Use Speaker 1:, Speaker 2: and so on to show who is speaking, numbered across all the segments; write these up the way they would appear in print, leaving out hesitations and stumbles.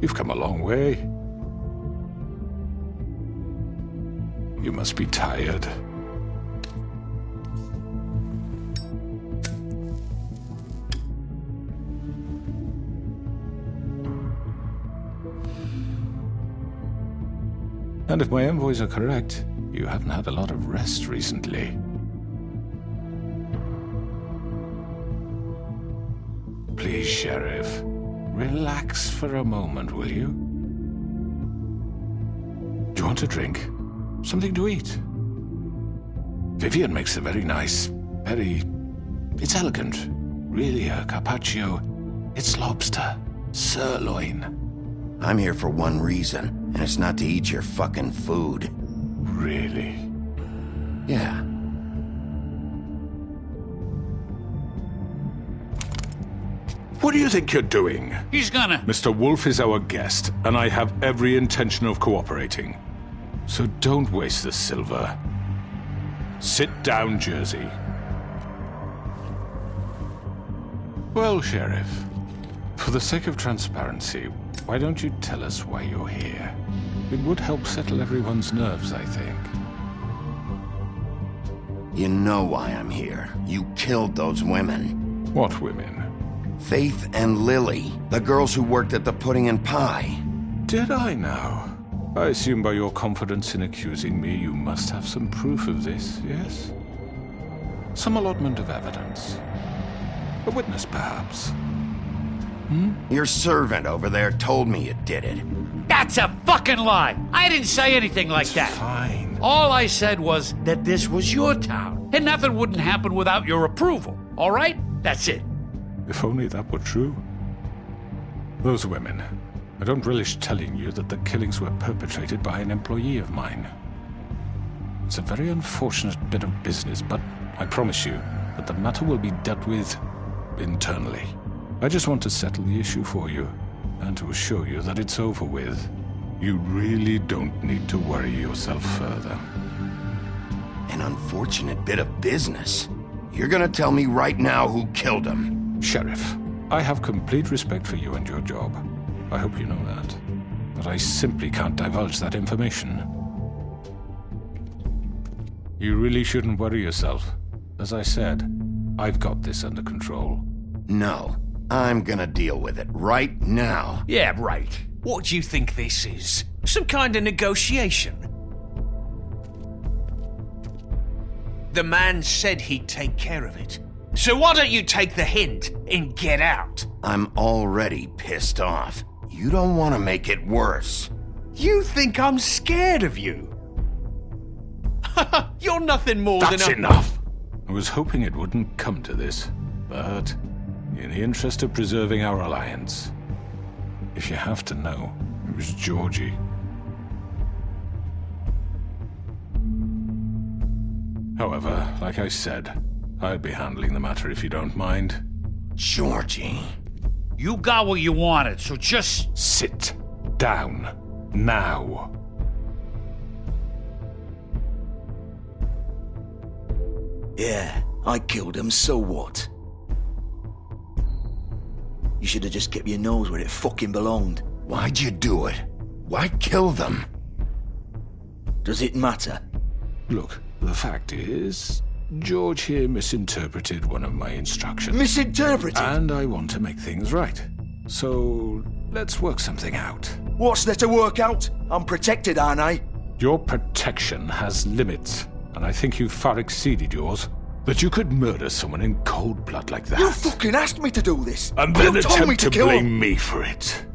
Speaker 1: You've come a long way. You must be tired. And if my envoys are correct, you haven't had a lot of rest recently. Please, Sheriff, relax for a moment, will you? Do you want a drink? Something to eat? Vivian makes a very nice, it's elegant. Really a carpaccio. It's lobster, sirloin.
Speaker 2: I'm here for one reason, and it's not to eat your fucking food.
Speaker 1: Really?
Speaker 2: Yeah.
Speaker 1: What do you think you're doing?
Speaker 3: He's gonna...
Speaker 1: Mr. Wolf is our guest, and I have every intention of cooperating. So don't waste the silver. Sit down, Jersey. Well, Sheriff, for the sake of transparency, why don't you tell us why you're here? It would help settle everyone's nerves, I think.
Speaker 2: You know why I'm here. You killed those women.
Speaker 1: What women?
Speaker 2: Faith and Lily, the girls who worked at the Pudding and Pie.
Speaker 1: Did I now? I assume by your confidence in accusing me, you must have some proof of this, yes? Some allotment of evidence. A witness, perhaps?
Speaker 2: Your servant over there told me you did it.
Speaker 3: That's a fucking lie! I didn't say anything like that.
Speaker 1: Fine.
Speaker 3: All I said was that this was your town, and nothing wouldn't happen without your approval, all right? That's it.
Speaker 1: If only that were true. Those women. I don't relish telling you that the killings were perpetrated by an employee of mine. It's a very unfortunate bit of business, but I promise you that the matter will be dealt with internally. I just want to settle the issue for you, and to assure you that it's over with. You really don't need to worry yourself further.
Speaker 2: An unfortunate bit of business. You're gonna tell me right now who killed him.
Speaker 1: Sheriff, I have complete respect for you and your job. I hope you know that. But I simply can't divulge that information. You really shouldn't worry yourself. As I said, I've got this under control.
Speaker 2: No, I'm gonna deal with it right now.
Speaker 3: Yeah, right.
Speaker 4: What do you think this is? Some kind of negotiation? The man said he'd take care of it. So why don't you take the hint and get out?
Speaker 2: I'm already pissed off. You don't want to make it worse.
Speaker 4: You think I'm scared of you? You're nothing more
Speaker 1: That's
Speaker 4: than a...
Speaker 1: enough! I was hoping it wouldn't come to this, but in the interest of preserving our alliance, if you have to know, it was Georgie. However, like I said, I'll be handling the matter if you don't mind.
Speaker 2: Georgie.
Speaker 3: You got what you wanted, so just...
Speaker 1: Sit down. Now.
Speaker 5: Yeah, I killed him, so what? You should have just kept your nose where it fucking belonged.
Speaker 2: Why'd you do it? Why kill them?
Speaker 5: Does it matter?
Speaker 1: Look, the fact is, George here misinterpreted one of my instructions.
Speaker 5: Misinterpreted?
Speaker 1: And I want to make things right. So, let's work something out.
Speaker 5: What's there to work out? I'm protected, aren't I?
Speaker 1: Your protection has limits, and I think you've far exceeded yours. That you could murder someone in cold blood like that.
Speaker 5: You fucking asked me to do this!
Speaker 1: And then
Speaker 5: You told me
Speaker 1: attempt to
Speaker 5: kill
Speaker 1: blame
Speaker 5: him.
Speaker 1: me for it.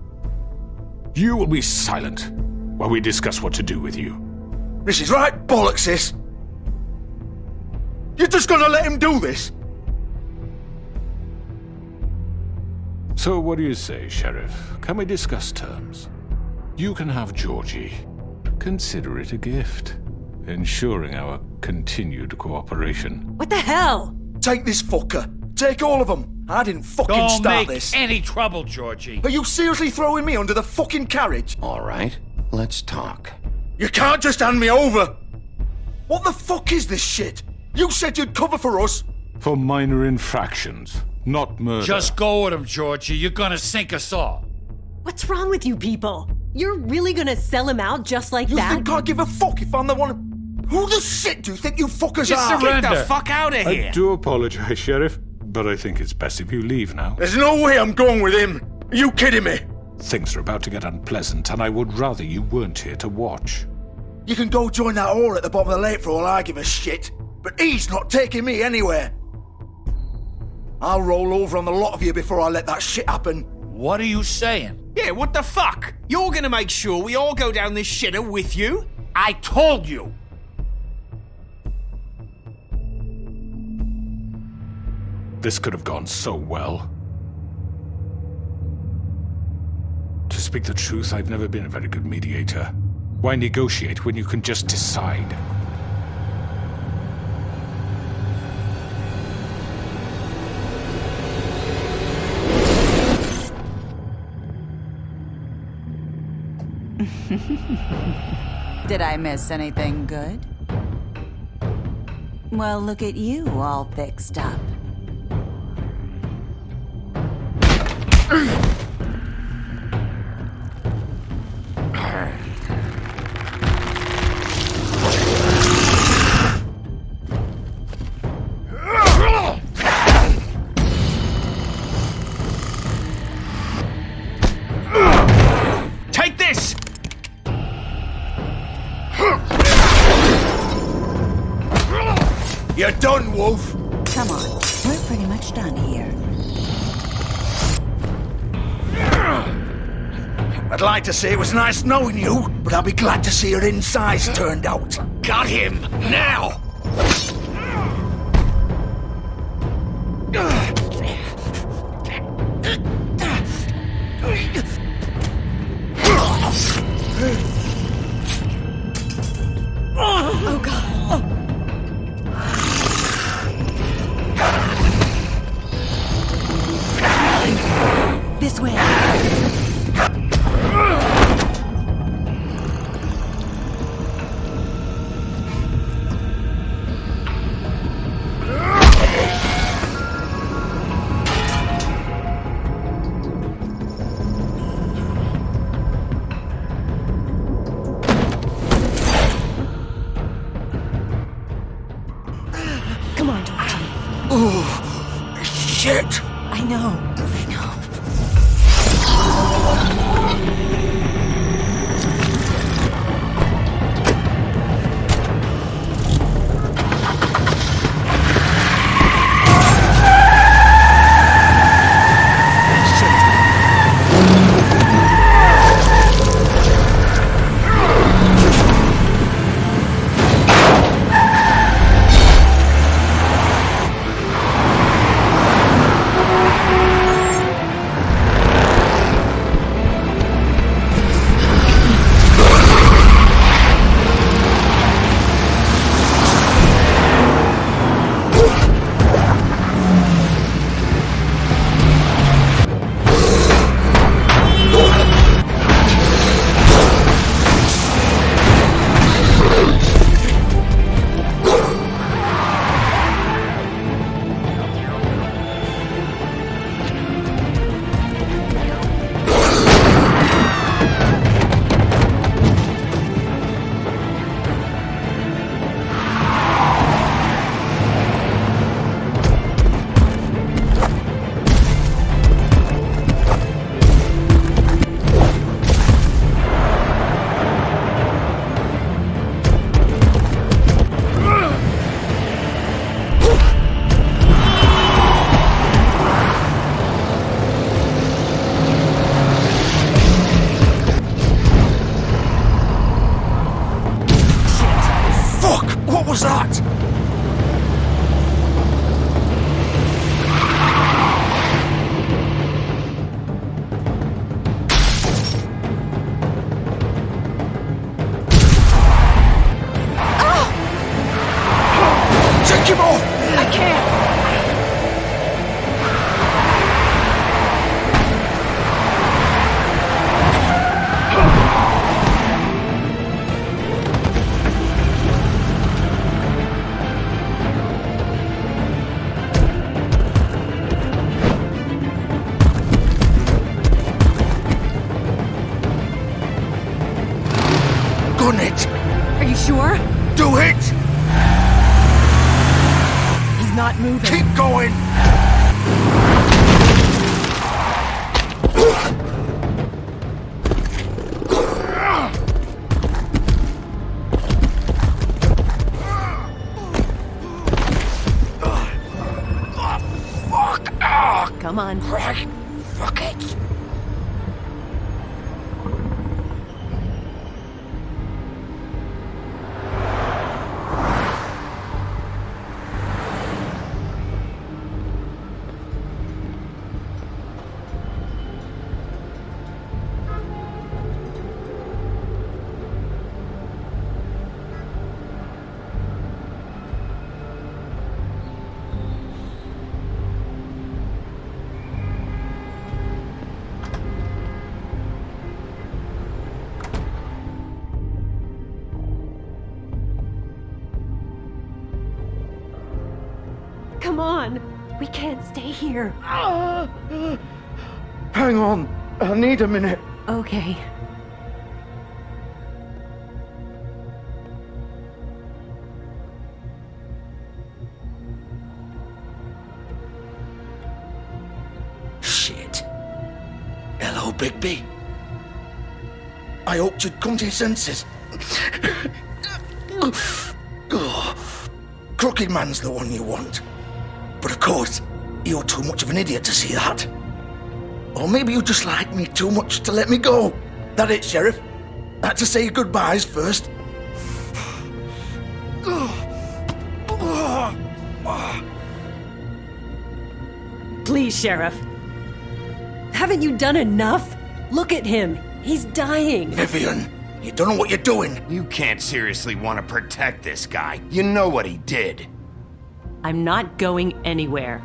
Speaker 1: You will be silent while we discuss what to do with you.
Speaker 5: This is right bollocks, sis! You're just gonna let him do this?
Speaker 1: So what do you say, Sheriff? Can we discuss terms? You can have Georgie. Consider it a gift, ensuring our continued cooperation.
Speaker 6: What the hell?
Speaker 5: Take this fucker. Take all of them. I didn't fucking
Speaker 3: Don't
Speaker 5: start
Speaker 3: make
Speaker 5: this.
Speaker 3: any trouble, Georgie.
Speaker 5: Are you seriously throwing me under the fucking carriage?
Speaker 2: All right, let's talk.
Speaker 5: You can't just hand me over! What the fuck is this shit? You said you'd cover for us!
Speaker 1: For minor infractions, not murder.
Speaker 3: Just go with him, Georgie. You're gonna sink us all.
Speaker 6: What's wrong with you people? You're really gonna sell him out just like
Speaker 5: You
Speaker 6: that?
Speaker 5: think I give a fuck if I'm the one? Who the shit do you think you fuckers
Speaker 3: Just
Speaker 5: are?
Speaker 3: surrender.
Speaker 4: Get the fuck out of
Speaker 1: I
Speaker 4: here!
Speaker 1: do apologize, Sheriff, but I think it's best if you leave now.
Speaker 5: There's no way I'm going with him. Are you kidding me?
Speaker 1: Things are about to get unpleasant, and I would rather you weren't here to watch.
Speaker 5: You can go join that whore at the bottom of the lake for all I give a shit. But he's not taking me anywhere. I'll roll over on the lot of you before I let that shit happen.
Speaker 3: What are you saying?
Speaker 4: Yeah, what the fuck? You're gonna make sure we all go down this shitter with you?
Speaker 3: I told you!
Speaker 1: This could have gone so well. To speak the truth, I've never been a very good mediator. Why negotiate when you can just decide?
Speaker 7: Did I miss anything good? Well, look at you, all fixed up.
Speaker 4: Take this!
Speaker 5: You're done, Wolf.
Speaker 7: Come on, we're pretty much done here.
Speaker 5: I'd like to say it was nice knowing you, but I'll be glad to see your insides turned out.
Speaker 4: Got him! Now!
Speaker 6: Oh god. This way. Come on, Georgie.
Speaker 5: Shit!
Speaker 6: I know.
Speaker 5: Gun it!
Speaker 6: Are you sure?
Speaker 5: Do it!
Speaker 6: He's not moving.
Speaker 5: Keep going!
Speaker 6: Come on.
Speaker 5: Right. Fuck it.
Speaker 6: Come on. We can't stay here.
Speaker 5: Hang on. I need a minute.
Speaker 6: Okay.
Speaker 5: Shit. Hello, Bigby. I hoped you'd come to your senses. Crooked Man's the one you want. But of course, you're too much of an idiot to see that. Or maybe you just like me too much to let me go. That it, Sheriff? I had to say your goodbyes first.
Speaker 6: Please, Sheriff. Haven't you done enough? Look at him. He's dying.
Speaker 5: Vivian, you don't know what you're doing.
Speaker 2: You can't seriously want to protect this guy. You know what he did.
Speaker 6: I'm not going anywhere.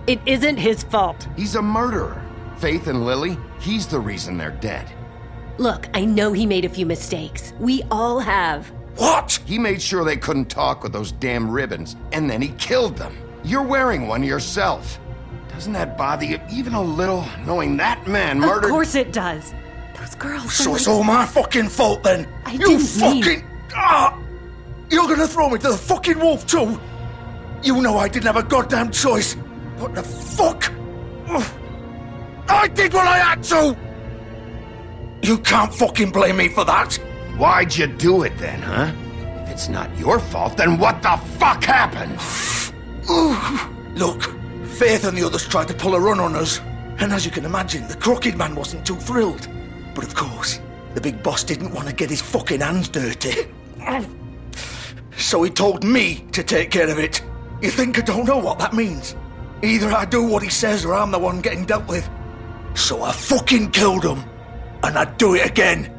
Speaker 6: It isn't his fault.
Speaker 2: He's a murderer. Faith and Lily, he's the reason they're dead.
Speaker 6: Look, I know he made a few mistakes. We all have.
Speaker 5: What?
Speaker 2: He made sure they couldn't talk with those damn ribbons, and then he killed them. You're wearing one yourself. Doesn't that bother you even a little, knowing that man murdered—
Speaker 6: Of course it does. Those girls—
Speaker 5: So it's all my fucking fault then?
Speaker 6: I
Speaker 5: You
Speaker 6: didn't mean—
Speaker 5: fucking... You're gonna throw me to the fucking wolf too? You know I didn't have a goddamn choice. What the fuck? I did what I had to! You can't fucking blame me for that.
Speaker 2: Why'd you do it then, huh? If it's not your fault, then what the fuck happened?
Speaker 5: Look, Faith and the others tried to pull a run on us. And as you can imagine, the Crooked Man wasn't too thrilled. But of course, the big boss didn't want to get his fucking hands dirty. So he told me to take care of it. You think I don't know what that means? Either I do what he says or I'm the one getting dealt with. So I fucking killed him. And I'd do it again.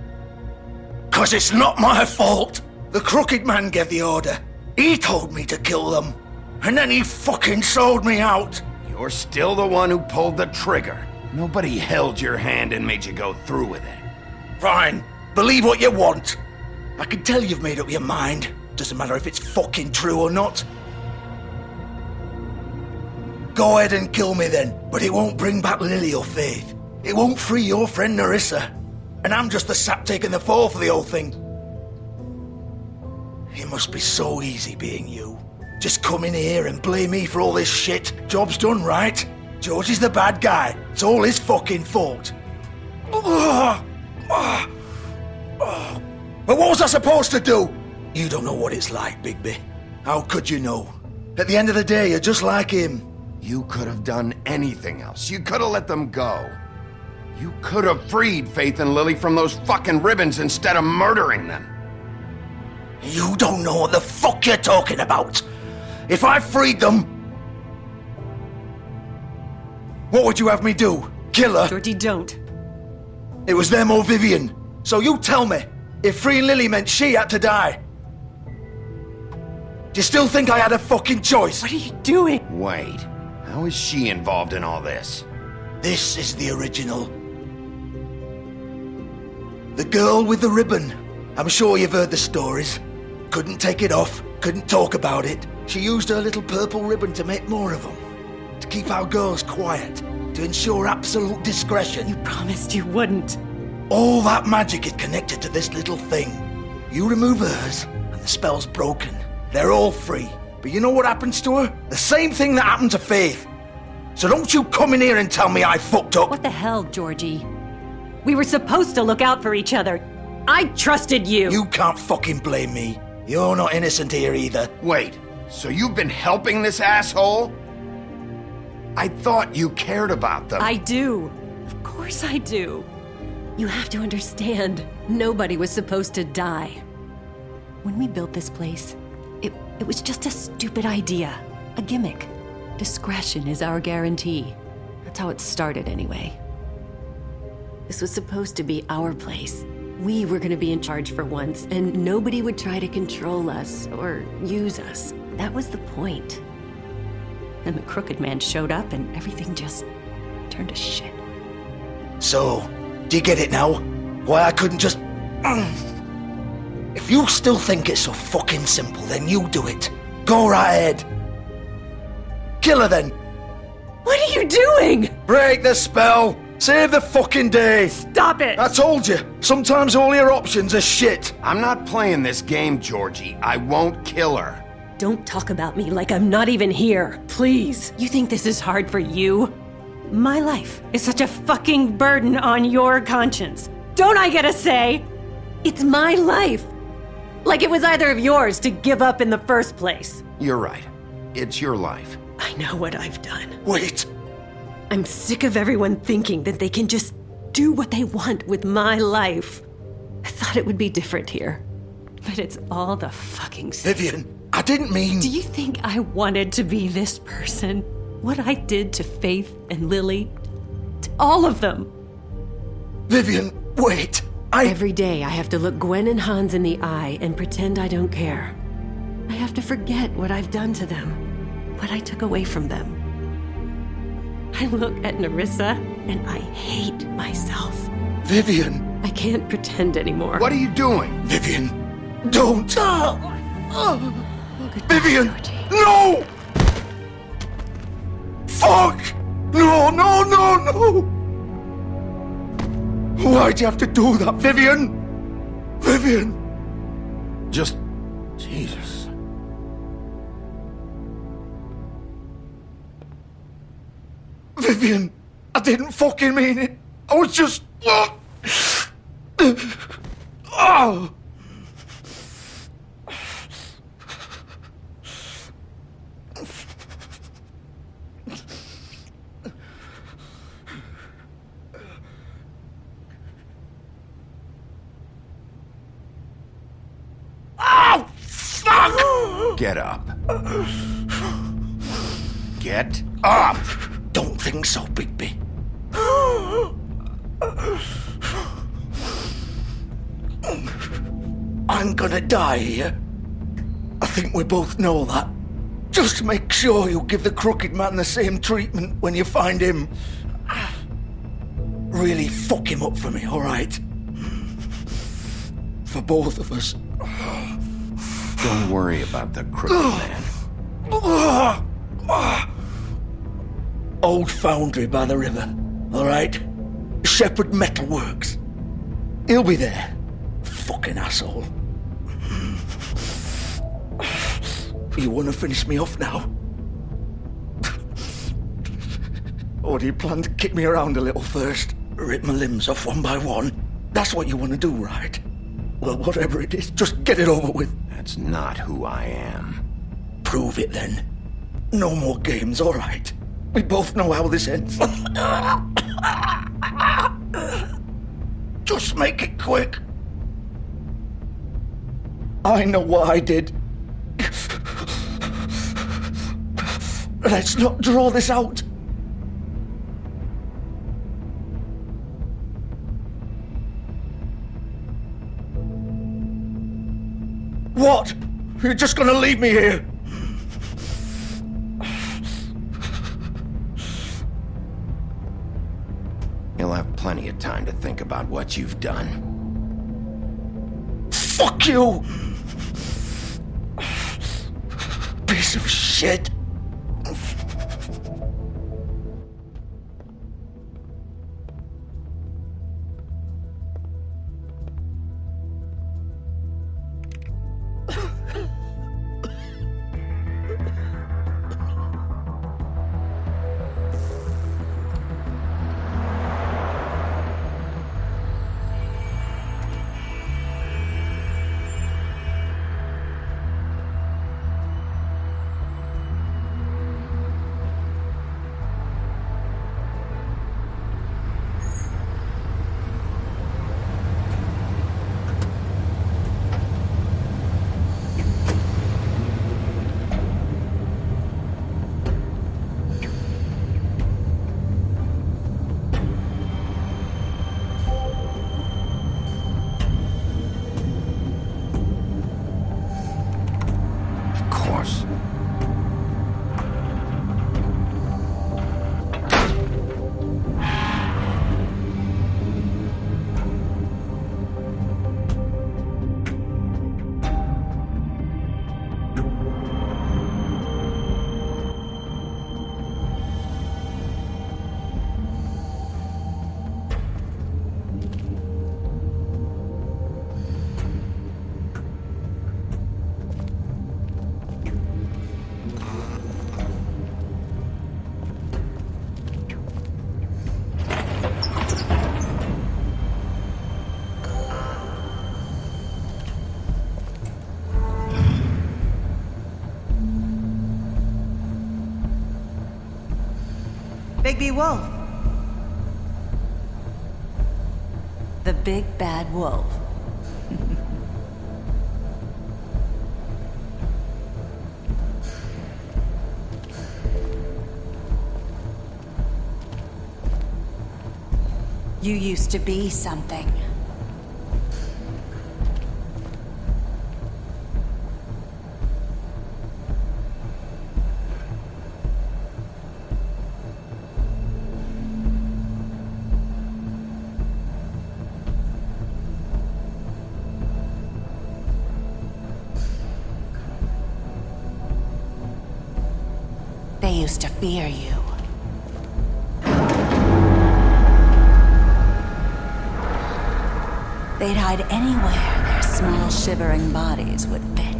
Speaker 5: 'Cause it's not my fault. The Crooked Man gave the order. He told me to kill them. And then he fucking sold me out.
Speaker 2: You're still the one who pulled the trigger. Nobody held your hand and made you go through with it.
Speaker 5: Fine. Believe what you want. I can tell you've made up your mind. Doesn't matter if it's fucking true or not. Go ahead and kill me then, but it won't bring back Lily or Faith. It won't free your friend Nerissa. And I'm just the sap taking the fall for the whole thing. It must be so easy being you. Just come in here and blame me for all this shit. Job's done, right? George is the bad guy. It's all his fucking fault. But what was I supposed to do? You don't know what it's like, Bigby. How could you know? At the end of the day, you're just like him.
Speaker 2: You could have done anything else. You could have let them go. You could have freed Faith and Lily from those fucking ribbons instead of murdering them.
Speaker 5: You don't know what the fuck you're talking about. If I freed them, what would you have me do? Kill her?
Speaker 6: Georgie, don't.
Speaker 5: It was them or Vivian. So you tell me, if freeing Lily meant she had to die, do you still think I had a fucking choice?
Speaker 6: What are you doing?
Speaker 2: Wait, how is she involved in all this?
Speaker 5: This is the original. The girl with the ribbon. I'm sure you've heard the stories. Couldn't take it off, couldn't talk about it. She used her little purple ribbon to make more of them. To keep our girls quiet, to ensure absolute discretion.
Speaker 6: You promised you wouldn't.
Speaker 5: All that magic is connected to this little thing. You remove hers, and the spell's broken. They're all free. But you know what happens to her? The same thing that happened to Faith. So don't you come in here and tell me I fucked up.
Speaker 6: What the hell, Georgie? We were supposed to look out for each other. I trusted you.
Speaker 5: You can't fucking blame me. You're not innocent here either.
Speaker 2: Wait, so you've been helping this asshole? I thought you cared about them.
Speaker 6: I do. Of course I do. You have to understand, nobody was supposed to die. When we built this place, it was just a stupid idea. A gimmick. Discretion is our guarantee. That's how it started anyway. This was supposed to be our place. We were gonna be in charge for once, and nobody would try to control us or use us. That was the point. And the crooked man showed up and everything just turned to shit.
Speaker 5: So, do you get it now? Why I couldn't just... If you still think it's so fucking simple, then you do it. Go right ahead. Kill her then.
Speaker 6: What are you doing?
Speaker 5: Break the spell. Save the fucking day.
Speaker 6: Stop it!
Speaker 5: I told you, sometimes all your options are shit.
Speaker 2: I'm not playing this game, Georgie. I won't kill her.
Speaker 6: Don't talk about me like I'm not even here, please. You think this is hard for you? My life is such a fucking burden on your conscience. Don't I get a say? It's my life. Like it was either of yours to give up in the first place.
Speaker 2: You're right. It's your life.
Speaker 6: I know what I've done.
Speaker 5: Wait.
Speaker 6: I'm sick of everyone thinking that they can just do what they want with my life. I thought it would be different here. But it's all the fucking same.
Speaker 5: Vivian, I didn't mean...
Speaker 6: Do you think I wanted to be this person? What I did to Faith and Lily? To all of them?
Speaker 5: Vivian, wait.
Speaker 6: Every day I have to look Gwen and Hans in the eye and pretend I don't care. I have to forget what I've done to them, what I took away from them. I look at Nerissa and I hate myself.
Speaker 5: Vivian.
Speaker 6: I can't pretend anymore.
Speaker 2: What are you doing?
Speaker 5: Vivian, don't. Vivian,
Speaker 6: Georgie.
Speaker 5: no! Fuck! No, no, no, no! Why'd you have to do that, Vivian? Vivian!
Speaker 2: Just... Jesus.
Speaker 5: Vivian, I didn't fucking mean it. I was just... Oh!
Speaker 2: Get up. Get up!
Speaker 5: Don't think so, Bigby. I'm gonna die here. I think we both know that. Just make sure you give the crooked man the same treatment when you find him. Really fuck him up for me, alright? For both of us.
Speaker 2: Don't worry about the crooked man.
Speaker 5: Old foundry by the river, alright? Shepherd Metalworks. He'll be there. Fucking asshole. You wanna finish me off now? Or do you plan to kick me around a little first? Rip my limbs off one by one? That's what you wanna do, right? Well, whatever it is, just get it over with.
Speaker 2: That's not who I am.
Speaker 5: Prove it then. No more games, alright? We both know how this ends. Just make it quick. I know what I did. Let's not draw this out. What? You're just gonna leave me here?
Speaker 2: You'll have plenty of time to think about what you've done.
Speaker 5: Fuck you! Piece of shit.
Speaker 7: Bigby Wolf.
Speaker 6: The big bad wolf.
Speaker 7: You used to be something. They used to fear you. They'd hide anywhere their small, shivering bodies would fit.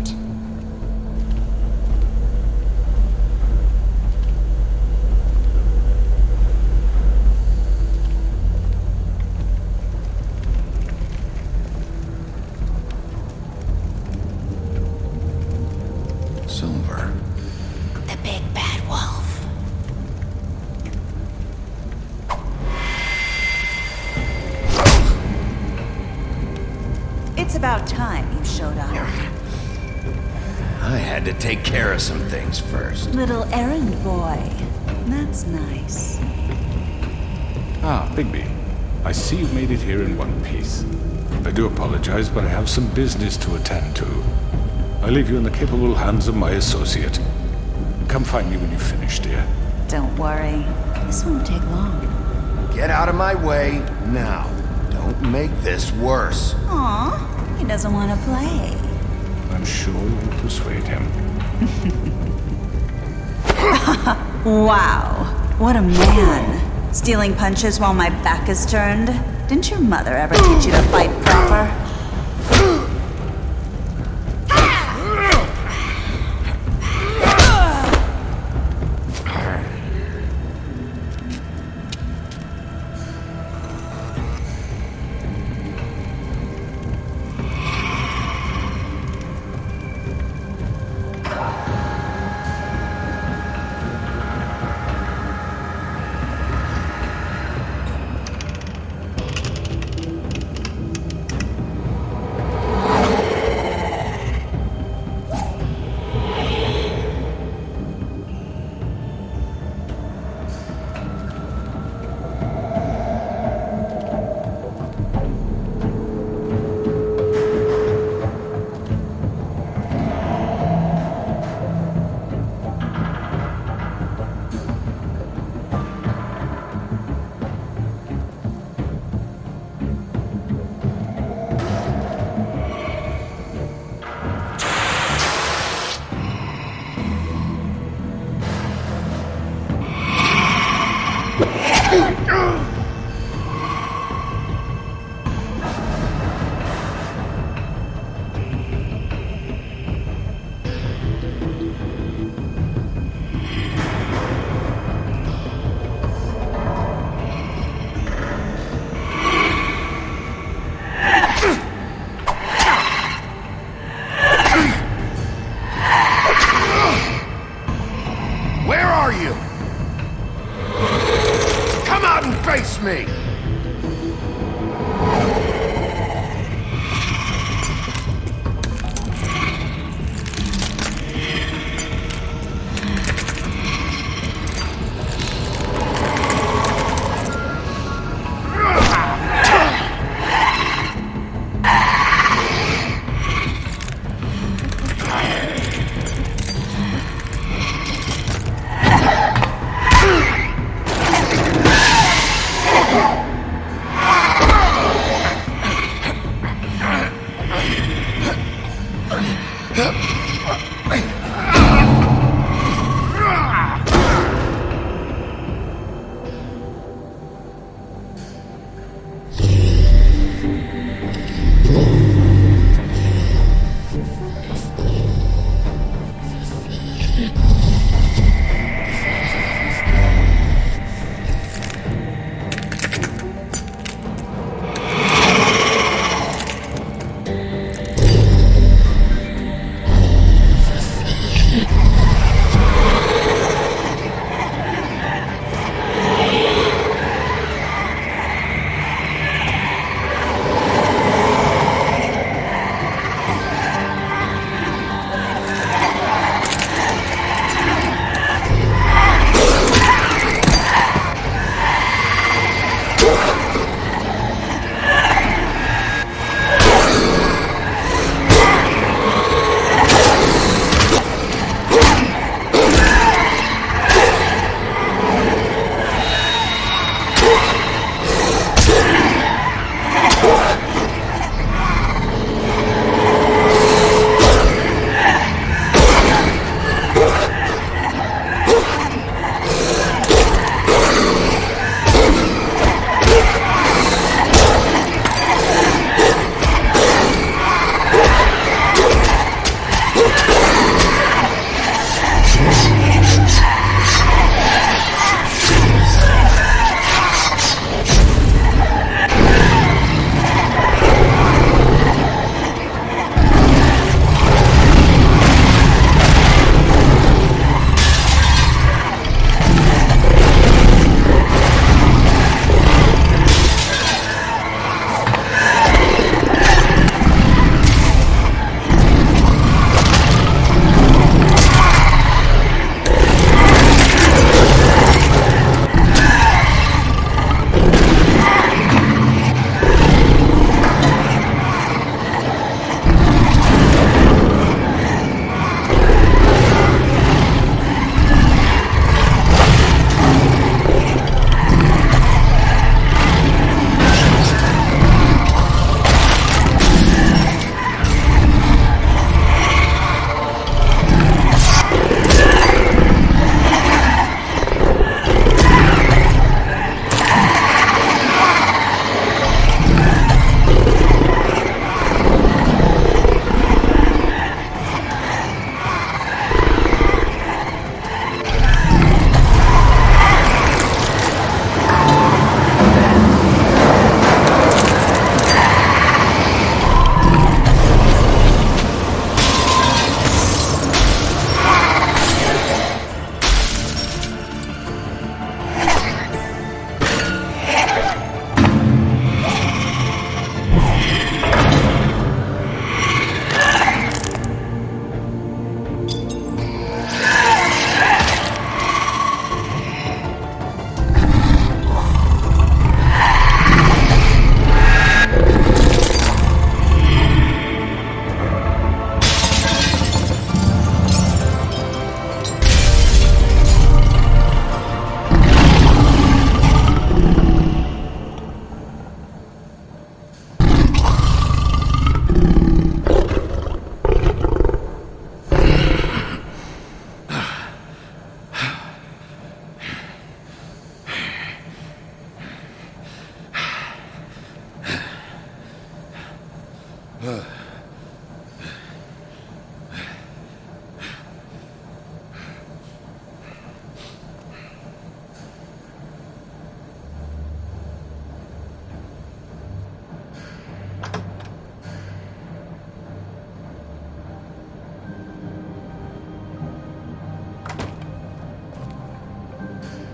Speaker 2: Silver.
Speaker 7: The big bad wolf. It's about time you showed up.
Speaker 2: I had to take care of some things first.
Speaker 7: Little errand boy. That's nice.
Speaker 1: Ah, Bigby. I see you made it here in one piece. I do apologize, but I have some business to attend to. I leave you in the capable hands of my associate. Come find me when you've finished, dear.
Speaker 7: Don't worry. This won't take long.
Speaker 2: Get out of my way now. Don't make this worse.
Speaker 7: Aw, he doesn't want to play.
Speaker 1: I'm sure you'll persuade him.
Speaker 7: Wow, what a man. Stealing punches while my back is turned? Didn't your mother ever teach you to fight proper?
Speaker 2: Face me!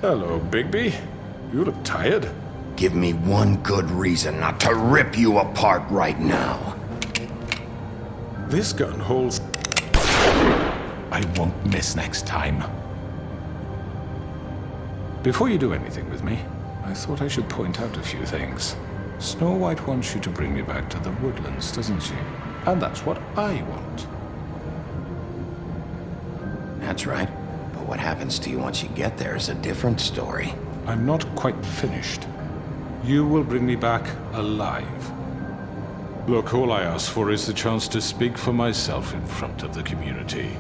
Speaker 1: Hello, Bigby. You look tired.
Speaker 2: Give me one good reason not to rip you apart right now.
Speaker 1: This gun holds... I won't miss next time. Before you do anything with me, I thought I should point out a few things. Snow White wants you to bring me back to the woodlands, doesn't she? And that's what I want.
Speaker 2: That's right. But what happens to you once you get there is a different story.
Speaker 1: I'm not quite finished. You will bring me back alive. Look, all I ask for is the chance to speak for myself in front of the community.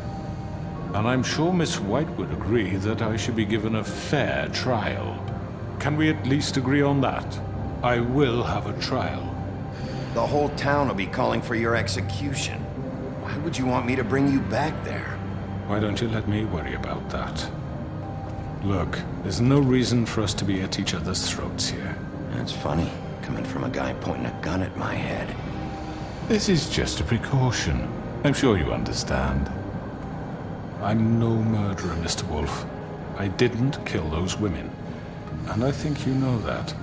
Speaker 1: And I'm sure Miss White would agree that I should be given a fair trial. Can we at least agree on that? I will have a trial.
Speaker 2: The whole town will be calling for your execution. Why would you want me to bring you back there?
Speaker 1: Why don't you let me worry about that? Look, there's no reason for us to be at each other's throats here.
Speaker 2: That's funny, coming from a guy pointing a gun at my head.
Speaker 1: This is just a precaution. I'm sure you understand. I'm no murderer, Mr. Wolf. I didn't kill those women. And I think you know that.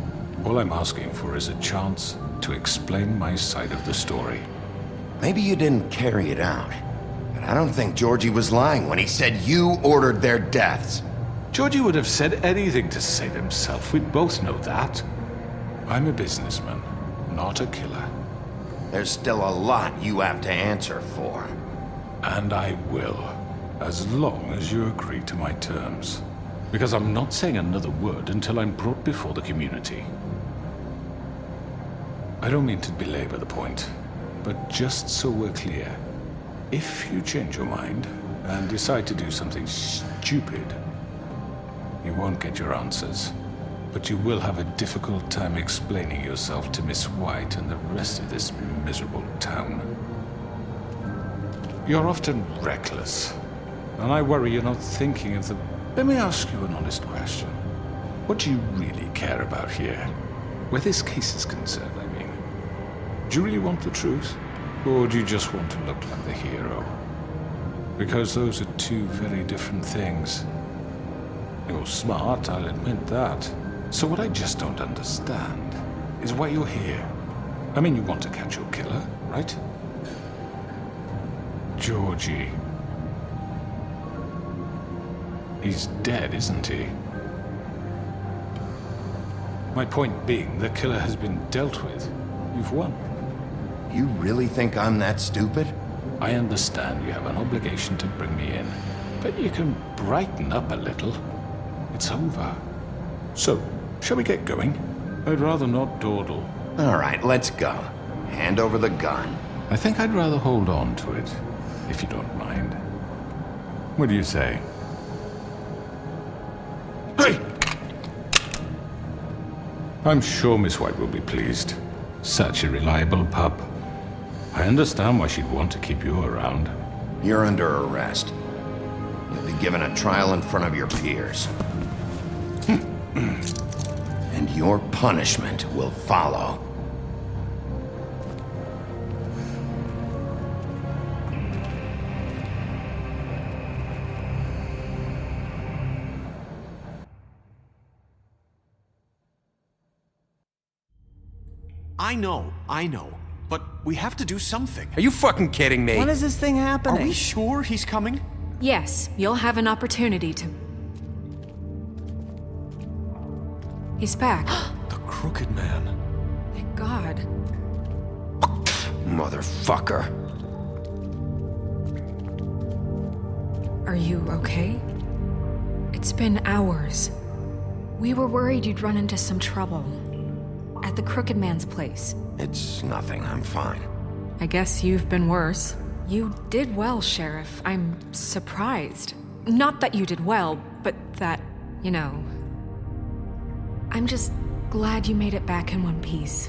Speaker 1: All I'm asking for is a chance to explain my side of the story.
Speaker 2: Maybe you didn't carry it out. But I don't think Georgie was lying when he said you ordered their deaths.
Speaker 1: Georgie would have said anything to save himself. We'd both know that. I'm a businessman, not a killer.
Speaker 2: There's still a lot you have to answer for.
Speaker 1: And I will, as long as you agree to my terms. Because I'm not saying another word until I'm brought before the community. I don't mean to belabor the point, but just so we're clear, if you change your mind and decide to do something stupid, you won't get your answers, but you will have a difficult time explaining yourself to Miss White and the rest of this miserable town. You're often reckless, and I worry you're not thinking of the... Let me ask you an honest question. What do you really care about here? Where this case is concerned, I mean. Do you really want the truth? Or do you just want to look like the hero? Because those are two very different things. You're smart, I'll admit that. So what I just don't understand is why you're here. I mean, you want to catch your killer, right? Georgie. He's dead, isn't he? My point being, the killer has been dealt with. You've won.
Speaker 2: You really think I'm that stupid?
Speaker 1: I understand you have an obligation to bring me in, but you can brighten up a little. It's over. So, shall we get going? I'd rather not dawdle.
Speaker 2: All right, let's go. Hand over the gun.
Speaker 1: I think I'd rather hold on to it, if you don't mind. What do you say? Hey! I'm sure Miss White will be pleased. Such a reliable pup. I understand why she'd want to keep you around.
Speaker 2: You're under arrest. You'll be given a trial in front of your peers. And your punishment will follow.
Speaker 4: I know. But we have to do something.
Speaker 8: Are you fucking kidding me?
Speaker 9: When is this thing
Speaker 4: Are
Speaker 9: happening?
Speaker 4: we sure he's coming?
Speaker 10: Yes, you'll have an opportunity to... He's back.
Speaker 8: The Crooked Man.
Speaker 10: Thank God.
Speaker 2: Motherfucker.
Speaker 10: Are you okay? It's been hours. We were worried you'd run into some trouble. At the Crooked Man's place.
Speaker 2: It's nothing, I'm fine.
Speaker 10: I guess you've been worse. You did well, Sheriff. I'm surprised. Not that you did well, but that, you know... I'm just glad you made it back in one piece.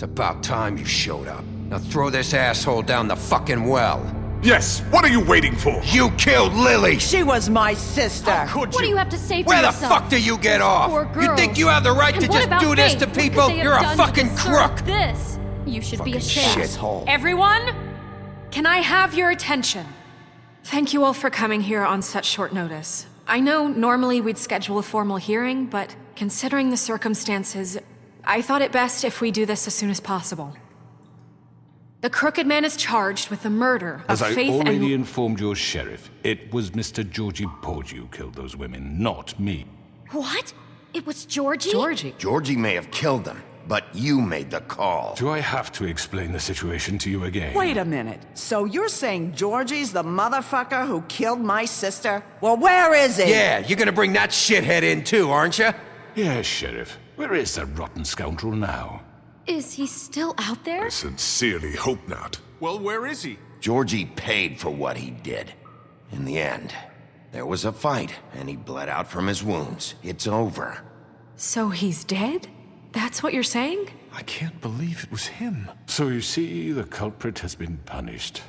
Speaker 9: It's about time you showed up. Now throw this asshole down the fucking well.
Speaker 11: Yes, what are you waiting for?
Speaker 9: You killed Lily!
Speaker 12: She was my sister!
Speaker 11: How could you?
Speaker 6: What do you have to say for
Speaker 9: Where the
Speaker 6: yourself?
Speaker 9: fuck do you get off?
Speaker 6: Poor
Speaker 9: You
Speaker 6: girls.
Speaker 9: think you have the right
Speaker 6: And
Speaker 9: to
Speaker 6: what
Speaker 9: just
Speaker 6: about
Speaker 9: do this
Speaker 6: Faith?
Speaker 9: to
Speaker 6: What could
Speaker 9: people?
Speaker 6: they have
Speaker 9: You're a
Speaker 6: done to
Speaker 9: fucking
Speaker 6: deserve
Speaker 9: crook!
Speaker 6: This. You should be ashamed.
Speaker 9: Shithole.
Speaker 10: Everyone, can I have your attention? Thank you all for coming here on such short notice. I know normally we'd schedule a formal hearing, but considering the circumstances, I thought it best if we do this as soon as possible. The Crooked Man is charged with the murder of
Speaker 1: As I
Speaker 10: Faith
Speaker 1: already
Speaker 10: and...
Speaker 1: informed your sheriff, it was Mr. Georgie Porgy who killed those women, not me.
Speaker 6: What? It was Georgie?
Speaker 10: Georgie?
Speaker 2: Georgie may have killed them, but you made the call.
Speaker 1: Do I have to explain the situation to you again?
Speaker 12: Wait a minute. So you're saying Georgie's the motherfucker who killed my sister? Well, where is he?
Speaker 9: Yeah, you're gonna bring that shithead in too, aren't you?
Speaker 1: Yes, Sheriff. Where is that rotten scoundrel now?
Speaker 6: Is he still out there?
Speaker 11: I sincerely hope not. Well, where is he?
Speaker 2: Georgie paid for what he did. In the end, there was a fight, and he bled out from his wounds. It's over.
Speaker 10: So he's dead? That's what you're saying?
Speaker 8: I can't believe it was him.
Speaker 1: So you see, the culprit has been punished.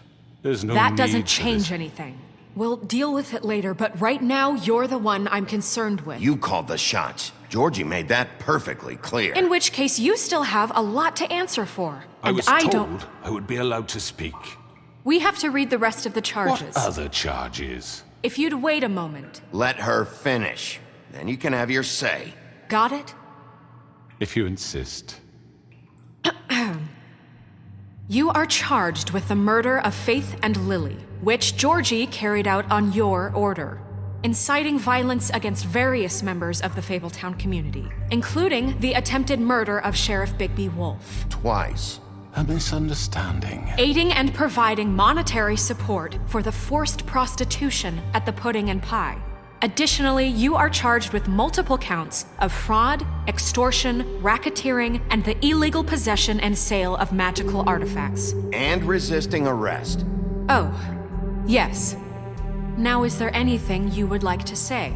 Speaker 1: There's no
Speaker 10: That
Speaker 1: need
Speaker 10: doesn't
Speaker 1: for
Speaker 10: change
Speaker 1: this.
Speaker 10: anything. We'll deal with it later, but right now, you're the one I'm concerned with.
Speaker 2: You called the shots. Georgie made that perfectly clear.
Speaker 10: In which case, you still have a lot to answer for.
Speaker 1: I
Speaker 10: And
Speaker 1: was
Speaker 10: I
Speaker 1: told
Speaker 10: don't...
Speaker 1: I would be allowed to speak.
Speaker 10: We have to read the rest of the charges.
Speaker 1: What other charges?
Speaker 10: If you'd wait a moment.
Speaker 2: Let her finish. Then you can have your say.
Speaker 10: Got it?
Speaker 1: If you insist.
Speaker 10: You are charged with the murder of Faith and Lily, which Georgie carried out on your order, inciting violence against various members of the Fabletown community, including the attempted murder of Sheriff Bigby Wolf.
Speaker 2: Twice.
Speaker 1: A misunderstanding.
Speaker 10: Aiding and providing monetary support for the forced prostitution at the Pudding and Pie. Additionally, you are charged with multiple counts of fraud, extortion, racketeering, and the illegal possession and sale of magical artifacts.
Speaker 2: And resisting arrest.
Speaker 10: Oh, yes. Now, is there anything you would like to say?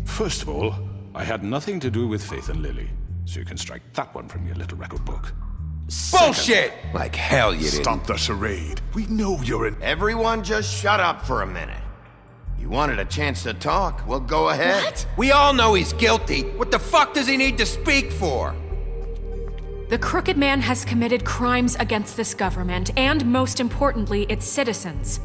Speaker 1: First of all, I had nothing to do with Faith and Lily, so you can strike that one from your little record book.
Speaker 9: Bullshit! Like hell you didn't.
Speaker 11: Stop the charade. We know you're an...
Speaker 2: Everyone just shut up for a minute. You wanted a chance to talk? Well, go ahead.
Speaker 6: What?
Speaker 9: We all know he's guilty. What the fuck does he need to speak for?
Speaker 10: The Crooked Man has committed crimes against this government and, most importantly, its citizens.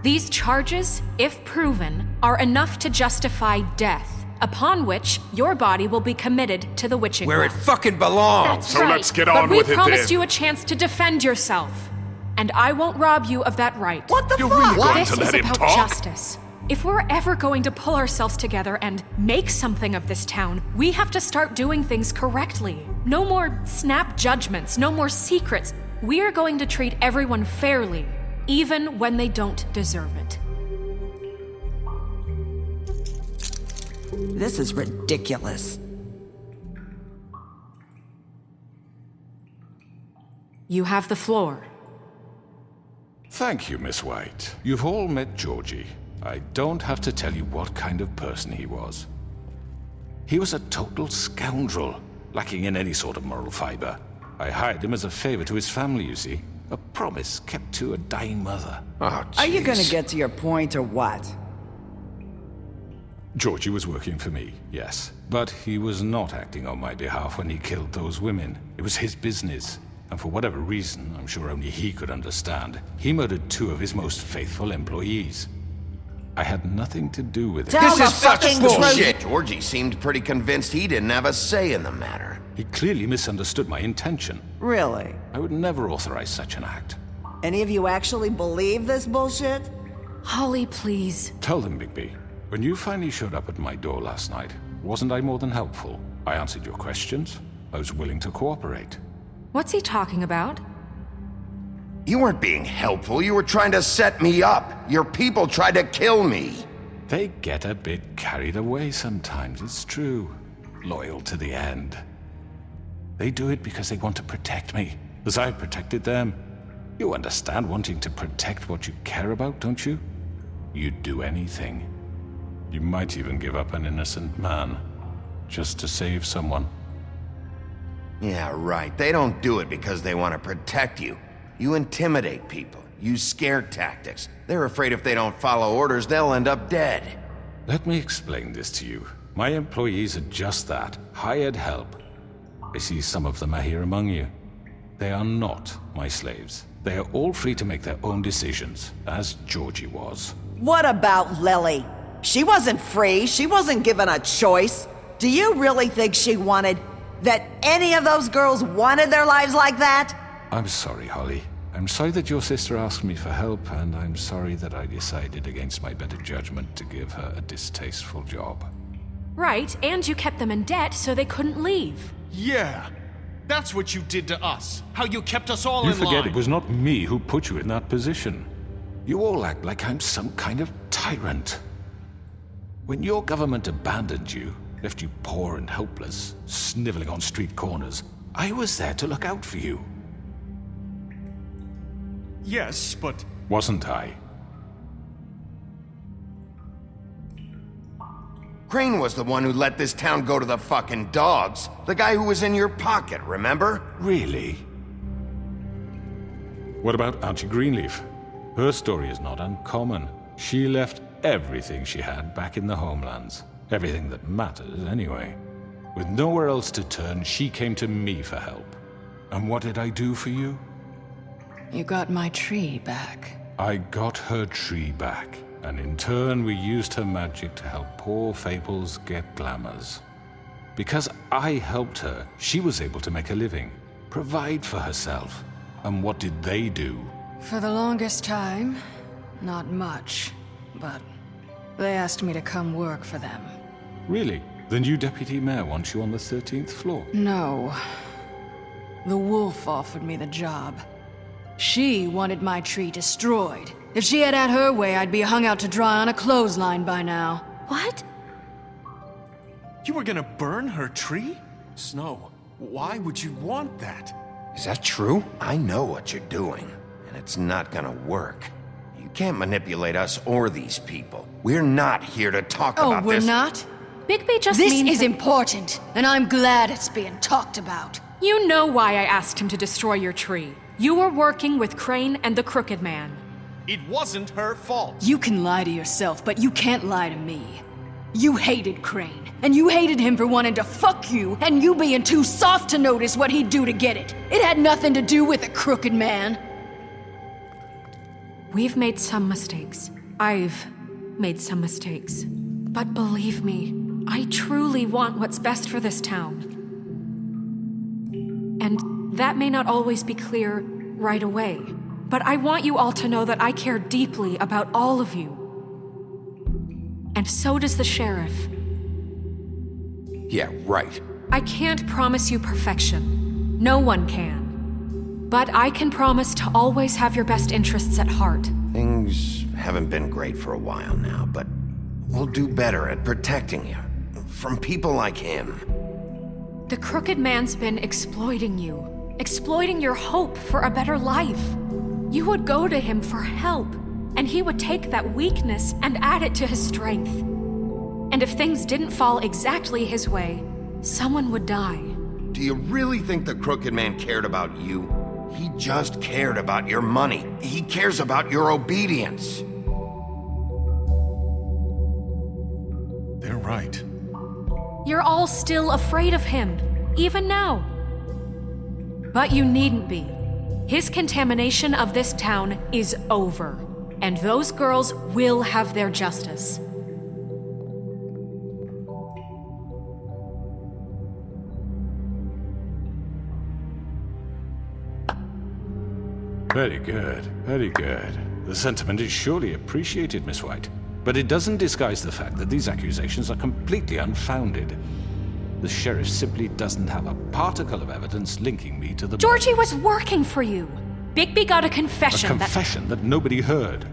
Speaker 10: These charges, if proven, are enough to justify death, upon which your body will be committed to the witching
Speaker 9: Where
Speaker 10: well.
Speaker 9: it fucking belongs.
Speaker 6: That's
Speaker 11: So
Speaker 6: right.
Speaker 11: let's get
Speaker 10: But
Speaker 11: on
Speaker 10: we
Speaker 11: with it
Speaker 10: promised
Speaker 11: then.
Speaker 10: you a chance to defend yourself, and I won't rob you of that right.
Speaker 12: What the
Speaker 11: You're
Speaker 12: fuck?
Speaker 11: really going
Speaker 10: This
Speaker 11: to
Speaker 10: is
Speaker 11: let him
Speaker 10: about
Speaker 11: talk?
Speaker 10: justice. If we're ever going to pull ourselves together and make something of this town, we have to start doing things correctly. No more snap judgments, no more secrets. We are going to treat everyone fairly, even when they don't deserve it.
Speaker 12: This is ridiculous.
Speaker 10: You have the floor.
Speaker 1: Thank you, Miss White. You've all met Georgie. I don't have to tell you what kind of person he was. He was a total scoundrel, lacking in any sort of moral fiber. I hired him as a favor to his family, you see. A promise kept to a dying mother.
Speaker 2: Oh,
Speaker 12: Are you gonna
Speaker 2: jeez.
Speaker 12: get to your point or what?
Speaker 1: Georgie was working for me, yes. But he was not acting on my behalf when he killed those women. It was his business. And for whatever reason, I'm sure only he could understand, he murdered 2 of his most faithful employees. I had nothing to do with it.
Speaker 12: Tell
Speaker 9: This
Speaker 12: the
Speaker 9: is such
Speaker 12: fucking
Speaker 9: bullshit.
Speaker 2: Georgie seemed pretty convinced he didn't have a say in the matter.
Speaker 1: He clearly misunderstood my intention.
Speaker 12: Really?
Speaker 1: I would never authorize such an act.
Speaker 12: Any of you actually believe this bullshit?
Speaker 10: Holly, please.
Speaker 1: Tell them, Bigby. When you finally showed up at my door last night, wasn't I more than helpful? I answered your questions. I was willing to cooperate.
Speaker 10: What's he talking about?
Speaker 2: You weren't being helpful. You were trying to set me up. Your people tried to kill me.
Speaker 1: They get a bit carried away sometimes, it's true. Loyal to the end. They do it because they want to protect me, as I protected them. You understand wanting to protect what you care about, don't you? You'd do anything. You might even give up an innocent man, just to save someone.
Speaker 2: Yeah, right. They don't do it because they want to protect you. You intimidate people, use scare tactics. They're afraid if they don't follow orders, they'll end up dead.
Speaker 1: Let me explain this to you. My employees are just that, hired help. I see some of them are here among you. They are not my slaves. They are all free to make their own decisions, as Georgie was.
Speaker 12: What about Lily? She wasn't free. She wasn't given a choice. Do you really think she wanted... that any of those girls wanted their lives like that?
Speaker 1: I'm sorry, Holly. I'm sorry that your sister asked me for help, and I'm sorry that I decided against my better judgment to give her a distasteful job.
Speaker 10: Right, and you kept them in debt so they couldn't leave.
Speaker 8: Yeah. That's what you did to us. How you kept us all
Speaker 1: You
Speaker 8: in line.
Speaker 1: forget it was not me who put you in that position. You all act like I'm some kind of tyrant. When your government abandoned you, left you poor and helpless, sniveling on street corners, I was there to look out for you.
Speaker 8: Yes, but...
Speaker 1: Wasn't I?
Speaker 2: Crane was the one who let this town go to the fucking dogs. The guy who was in your pocket, remember?
Speaker 1: Really? What about Auntie Greenleaf? Her story is not uncommon. She left everything she had back in the homelands. Everything that matters, anyway. With nowhere else to turn, she came to me for help. And what did I do for you?
Speaker 13: You got my tree back.
Speaker 1: I got her tree back, and in turn we used her magic to help poor Fables get glamours. Because I helped her, she was able to make a living, provide for herself. And what did they do?
Speaker 13: For the longest time, not much, but they asked me to come work for them.
Speaker 1: Really? The new deputy mayor wants you on the 13th floor?
Speaker 13: No. The wolf offered me the job. She wanted my tree destroyed. If she had her way, I'd be hung out to dry on a clothesline by now.
Speaker 6: What?
Speaker 8: You were gonna burn her tree? Snow, why would you want that?
Speaker 2: Is that true? I know what you're doing, and it's not gonna work. You can't manipulate us or these people. We're not here to talk about this.
Speaker 13: Oh, we're not?
Speaker 10: Bigby just
Speaker 13: This
Speaker 10: means
Speaker 13: is important, and I'm glad it's being talked about.
Speaker 10: You know why I asked him to destroy your tree. You were working with Crane and the Crooked Man.
Speaker 8: It wasn't her fault.
Speaker 13: You can lie to yourself, but you can't lie to me. You hated Crane, and you hated him for wanting to fuck you, and you being too soft to notice what he'd do to get it. It had nothing to do with the Crooked Man.
Speaker 10: We've made some mistakes. I've made some mistakes. But believe me, I truly want what's best for this town. And that may not always be clear right away, but I want you all to know that I care deeply about all of you. And so does the sheriff.
Speaker 2: Yeah, right.
Speaker 10: I can't promise you perfection. No one can. But I can promise to always have your best interests at heart.
Speaker 2: Things haven't been great for a while now, but we'll do better at protecting you. From people like him.
Speaker 10: The Crooked Man's been exploiting you. Exploiting your hope for a better life. You would go to him for help, and he would take that weakness and add it to his strength. And if things didn't fall exactly his way, someone would die.
Speaker 2: Do you really think the Crooked Man cared about you? He just cared about your money. He cares about your obedience.
Speaker 8: They're right.
Speaker 10: You're all still afraid of him, even now. But you needn't be. His contamination of this town is over, and those girls will have their justice.
Speaker 1: Very good, very good. The sentiment is surely appreciated, Miss White. But it doesn't disguise the fact that these accusations are completely unfounded. The sheriff simply doesn't have a particle of evidence linking me to the...
Speaker 10: Georgie was working for you. Bigby got a confession
Speaker 1: A confession that nobody heard.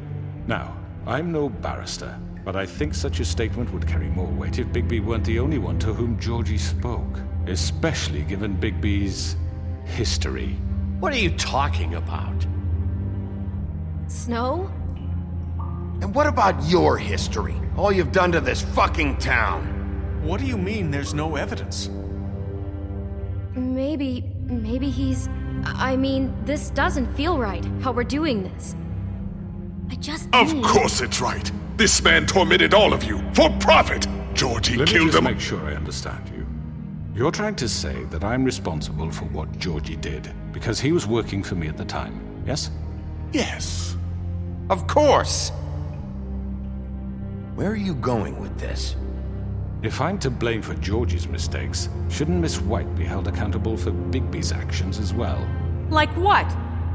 Speaker 1: Now, I'm no barrister, but I think such a statement would carry more weight if Bigby weren't the only one to whom Georgie spoke. Especially given Bigby's history.
Speaker 3: What are you talking about?
Speaker 10: Snow?
Speaker 2: And what about your history? All you've done to this fucking town?
Speaker 8: What do you mean there's no evidence?
Speaker 14: Maybe he's... I mean, this doesn't feel right, how we're doing this.
Speaker 11: Of course it's right. This man tormented all of you, for profit! Georgie
Speaker 1: Let me
Speaker 11: killed
Speaker 1: just
Speaker 11: them.
Speaker 1: make sure I understand you. You're trying to say that I'm responsible for what Georgie did, because he was working for me at the time, yes?
Speaker 11: Yes.
Speaker 9: Of course!
Speaker 2: Where are you going with this?
Speaker 1: If I'm to blame for Georgie's mistakes, shouldn't Miss White be held accountable for Bigby's actions as well?
Speaker 10: Like what?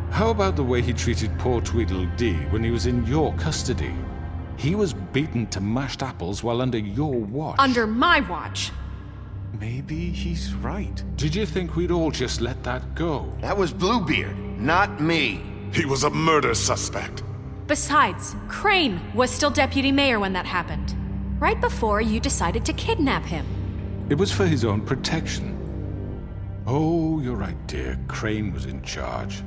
Speaker 1: How about the way he treated poor Tweedledee when he was in your custody? He was beaten to mashed apples while under your watch.
Speaker 10: Under my watch.
Speaker 8: Maybe he's right.
Speaker 1: Did you think we'd all just let that go?
Speaker 2: That was Bluebeard, not me.
Speaker 11: He was a murder suspect.
Speaker 10: Besides, Crane was still deputy mayor when that happened. Right before you decided to kidnap him.
Speaker 1: It was for his own protection. Oh, you're right, dear. Crane was in charge.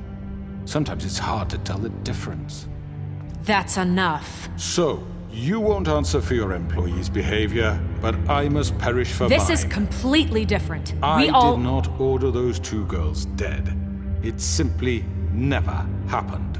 Speaker 1: Sometimes it's hard to tell the difference.
Speaker 10: That's enough.
Speaker 1: So, you won't answer for your employees' behavior, but I must perish for
Speaker 10: This
Speaker 1: mine.
Speaker 10: is completely different.
Speaker 1: I did not order those two girls dead. It simply never happened.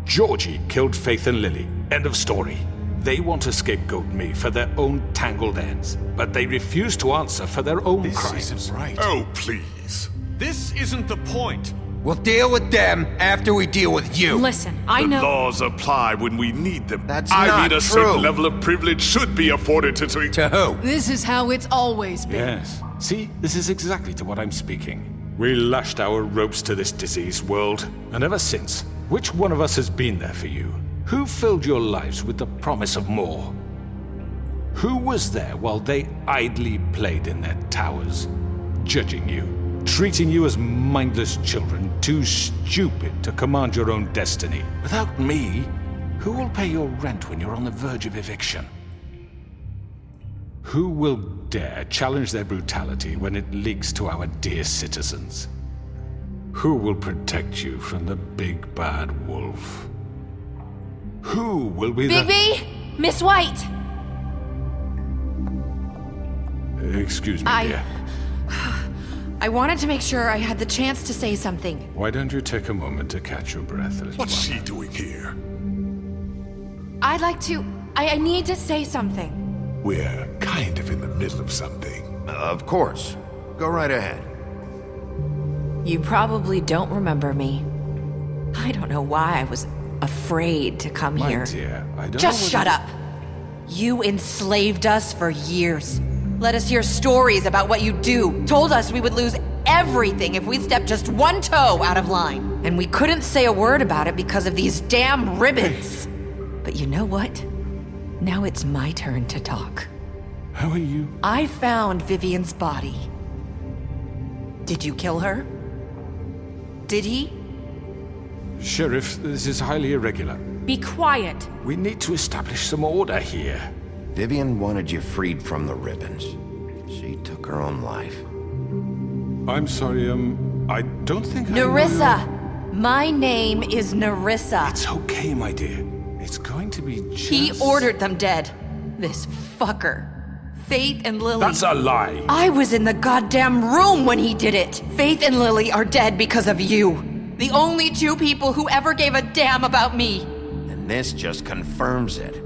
Speaker 1: Georgie killed Faith and Lily. End of story. They want to scapegoat me for their own tangled ends, but they refuse to answer for their own crimes.
Speaker 8: This isn't right.
Speaker 11: Oh, please.
Speaker 8: This isn't the point.
Speaker 9: We'll deal with them after we deal with you.
Speaker 10: Listen, I know...
Speaker 11: The laws apply when we need them.
Speaker 2: That's
Speaker 11: I
Speaker 2: not
Speaker 11: mean, a
Speaker 2: true.
Speaker 11: certain level of privilege should be afforded to...
Speaker 9: To who?
Speaker 13: This is how it's always been.
Speaker 1: Yes. See, this is exactly to what I'm speaking. We lashed our ropes to this diseased world, and ever since, which one of us has been there for you? Who filled your lives with the promise of more? Who was there while they idly played in their towers, judging you, treating you as mindless children, too stupid to command your own destiny? Without me, who will pay your rent when you're on the verge of eviction? Who will dare challenge their brutality when it leaks to our dear citizens? Who will protect you from the big bad wolf? Who will be
Speaker 10: Bigby! Miss White!
Speaker 1: Excuse me, dear.
Speaker 15: I wanted to make sure I had the chance to say something.
Speaker 1: Why don't you take a moment to catch your breath a little
Speaker 11: What's
Speaker 1: while?
Speaker 11: she doing here?
Speaker 15: I'd like to... I need to say something.
Speaker 11: We're kind of in the middle of something.
Speaker 2: Of course. Go right ahead.
Speaker 15: You probably don't remember me. I don't know why I was afraid to come
Speaker 1: My
Speaker 15: here.
Speaker 1: dear, I don't
Speaker 15: Just
Speaker 1: know
Speaker 15: shut up. You enslaved us for years. Let us hear stories about what you do. Told us we would lose everything if we stepped just one toe out of line. And we couldn't say a word about it because of these damn ribbons. But you know what? Now it's my turn to talk.
Speaker 1: How are you?
Speaker 15: I found Vivian's body. Did you kill her? Did he?
Speaker 1: Sheriff, this is highly irregular.
Speaker 10: Be quiet.
Speaker 1: We need to establish some order here.
Speaker 2: Vivian wanted you freed from the ribbons. She took her own life.
Speaker 1: I'm sorry, I don't think
Speaker 15: Nerissa! My name is Nerissa.
Speaker 1: It's okay, my dear. It's going to be just...
Speaker 15: He ordered them dead. This fucker. Faith and Lily.
Speaker 1: That's a lie.
Speaker 15: I was in the goddamn room when he did it. Faith and Lily are dead because of you. The only two people who ever gave a damn about me.
Speaker 2: And this just confirms it.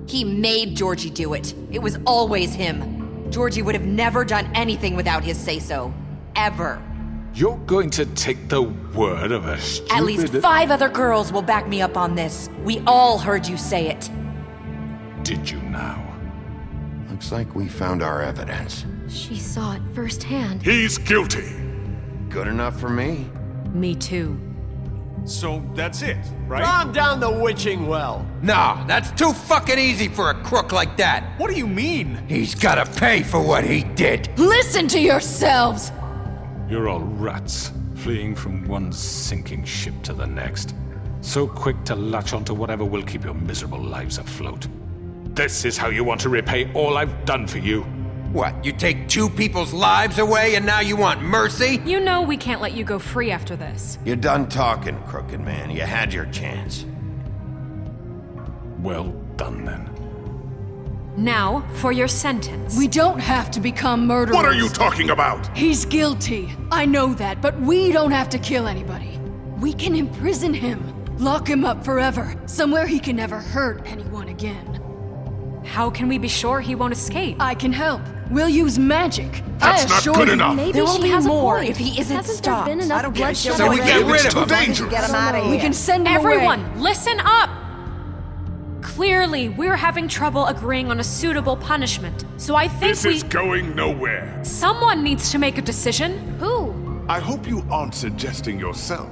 Speaker 15: He made Georgie do it. It was always him. Georgie would have never done anything without his say-so. Ever.
Speaker 1: You're going to take the word of a stupid...
Speaker 15: At least 5 other girls will back me up on this. We all heard you say it.
Speaker 1: Did you now?
Speaker 2: Looks like we found our evidence.
Speaker 14: She saw it firsthand.
Speaker 11: He's guilty.
Speaker 2: Good enough for me.
Speaker 10: Me too.
Speaker 8: So that's it, right?
Speaker 16: Calm down the witching well.
Speaker 9: No, that's too fucking easy for a crook like that.
Speaker 8: What do you mean?
Speaker 9: He's gotta pay for what he did.
Speaker 13: Listen to yourselves!
Speaker 1: You're all rats, fleeing from one sinking ship to the next. So quick to latch onto whatever will keep your miserable lives afloat. This is how you want to repay all I've done for you.
Speaker 9: What, you take 2 people's lives away and now you want mercy?
Speaker 10: You know we can't let you go free after this.
Speaker 2: You're done talking, crooked man. You had your chance.
Speaker 1: Well done, then.
Speaker 10: Now, for your sentence.
Speaker 13: We don't have to become murderers.
Speaker 11: What are you talking about?
Speaker 13: He's guilty. I know that, but we don't have to kill anybody. We can imprison him. Lock him up forever. Somewhere he can never hurt anyone again.
Speaker 10: How can we be sure he won't escape?
Speaker 13: I can help. We'll use magic.
Speaker 11: That's
Speaker 13: I
Speaker 11: not
Speaker 13: assure
Speaker 11: good
Speaker 13: you.
Speaker 11: enough.
Speaker 14: Maybe
Speaker 15: There will
Speaker 14: she
Speaker 15: be
Speaker 14: has
Speaker 15: more
Speaker 14: a point.
Speaker 15: if he isn't
Speaker 14: Hasn't
Speaker 15: stopped.
Speaker 14: there been enough
Speaker 5: I don't care.
Speaker 14: bloodshed
Speaker 2: So we get
Speaker 14: already?
Speaker 2: rid of
Speaker 11: too
Speaker 2: him.
Speaker 11: dangerous.
Speaker 12: Get him out of here.
Speaker 13: We can send him
Speaker 10: Everyone,
Speaker 13: away.
Speaker 10: listen up! Clearly, we're having trouble agreeing on a suitable punishment. So I think
Speaker 11: This is going nowhere.
Speaker 10: someone needs to make a decision.
Speaker 14: Who?
Speaker 11: I hope you aren't suggesting yourself.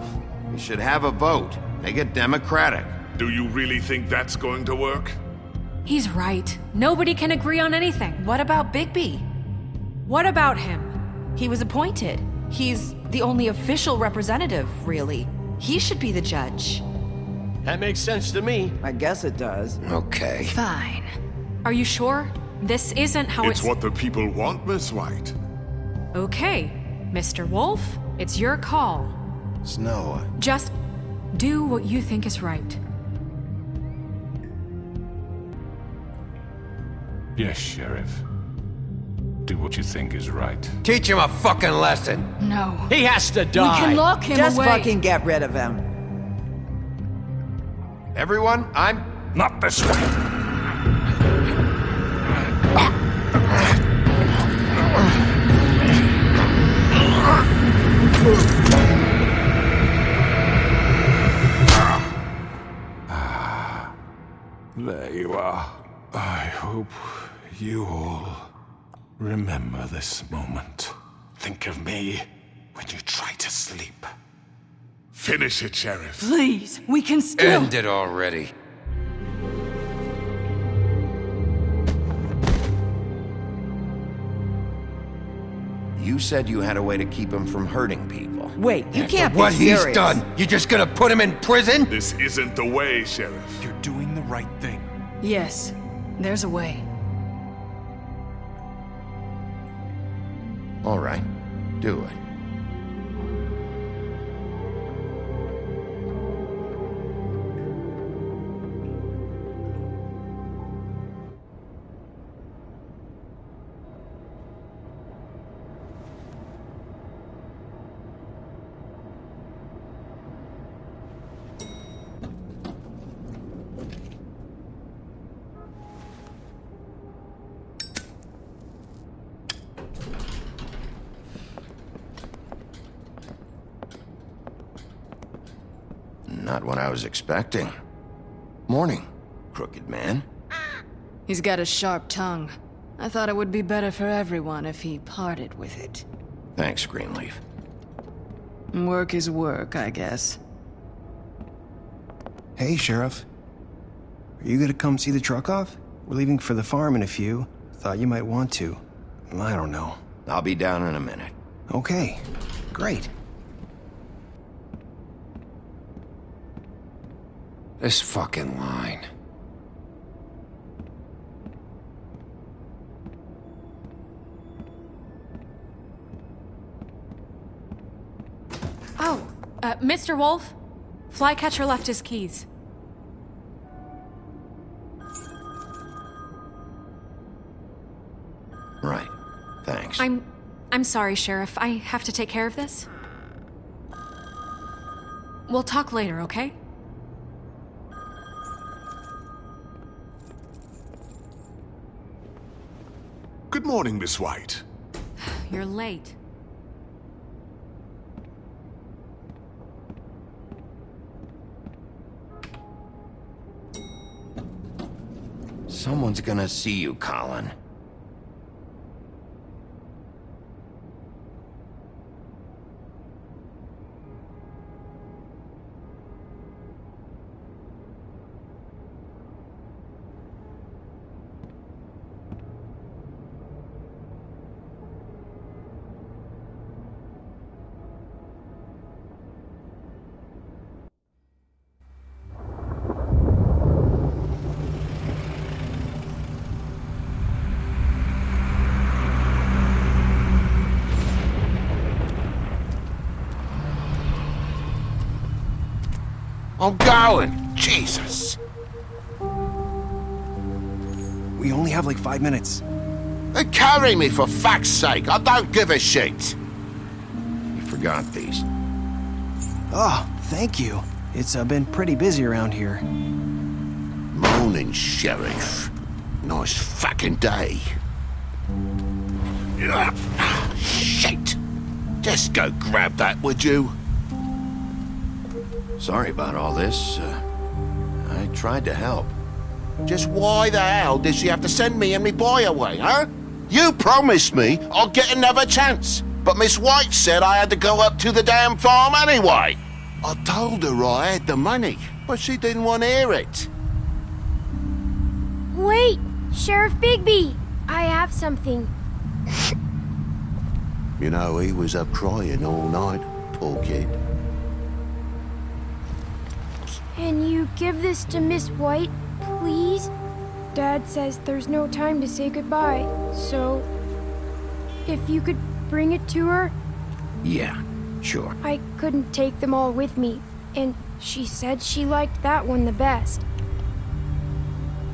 Speaker 2: We should have a vote. Make it democratic.
Speaker 11: Do you really think that's going to work?
Speaker 10: He's right. Nobody can agree on anything.
Speaker 15: What about Bigby?
Speaker 10: What about him?
Speaker 15: He was appointed. He's the only official representative, really. He should be the judge.
Speaker 16: That makes sense to me.
Speaker 12: I guess it does.
Speaker 2: Okay.
Speaker 13: Fine.
Speaker 10: Are you sure? This isn't how
Speaker 11: It's what the people want, Miss White.
Speaker 10: Okay, Mr. Wolf, it's your call.
Speaker 2: Snow.
Speaker 10: Just do what you think is right.
Speaker 1: Yes, Sheriff. Do what you think is right.
Speaker 9: Teach him a fucking lesson.
Speaker 13: No.
Speaker 16: He has to die.
Speaker 13: We can lock him
Speaker 12: Just
Speaker 13: away.
Speaker 12: fucking get rid of him.
Speaker 2: Everyone, I'm...
Speaker 1: Not this way. There you are. I hope you all remember this moment. Think of me when you try to sleep.
Speaker 11: Finish it, Sheriff.
Speaker 13: Please, we can still.
Speaker 9: End it already.
Speaker 2: You said you had a way to keep him from hurting people.
Speaker 12: Wait, you can't be
Speaker 9: What
Speaker 12: serious.
Speaker 9: he's done, you just gonna put him in prison?
Speaker 11: This isn't the way, Sheriff.
Speaker 8: You're doing the right thing.
Speaker 13: Yes, there's a way.
Speaker 2: All right, do it. Not what I was expecting. Morning, crooked man.
Speaker 13: He's got a sharp tongue. I thought it would be better for everyone if he parted with it.
Speaker 2: Thanks, Greenleaf.
Speaker 13: Work is work, I guess.
Speaker 17: Hey, Sheriff. Are you gonna come see the truck off? We're leaving for the farm in a few. Thought you might want to. I don't know.
Speaker 2: I'll be down in a minute.
Speaker 17: Okay, great.
Speaker 9: This fucking line.
Speaker 10: Oh, Mr. Wolf, Flycatcher left his keys.
Speaker 2: Right. Thanks.
Speaker 10: I'm sorry, Sheriff. I have to take care of this. We'll talk later, okay?
Speaker 11: Good morning, Miss White.
Speaker 10: You're late.
Speaker 2: Someone's gonna see you, Colin.
Speaker 9: I'm going. Jesus.
Speaker 17: We We only have like 5 minutes.
Speaker 2: Carry me, for fuck's sake. I don't give a shit. You forgot these.
Speaker 17: Oh, thank you. It's been pretty busy around here.
Speaker 2: Morning, Sheriff. Nice fucking day. Shit. Just go grab that, would you?
Speaker 18: Sorry about all this. I tried to help.
Speaker 2: Just why the hell did she have to send me and me boy away, huh? You promised me I'll get another chance, but Miss White said I had to go up to the damn farm anyway. I told her I had the money, but she didn't want to hear it.
Speaker 19: Wait, Sheriff Bigby, I have something.
Speaker 2: You know, he was up crying all night, poor kid.
Speaker 19: Can you give this to Miss White, please? Dad says there's no time to say goodbye, so if you could bring it to her.
Speaker 18: Yeah, sure.
Speaker 19: I couldn't take them all with me, and she said she liked that one the best.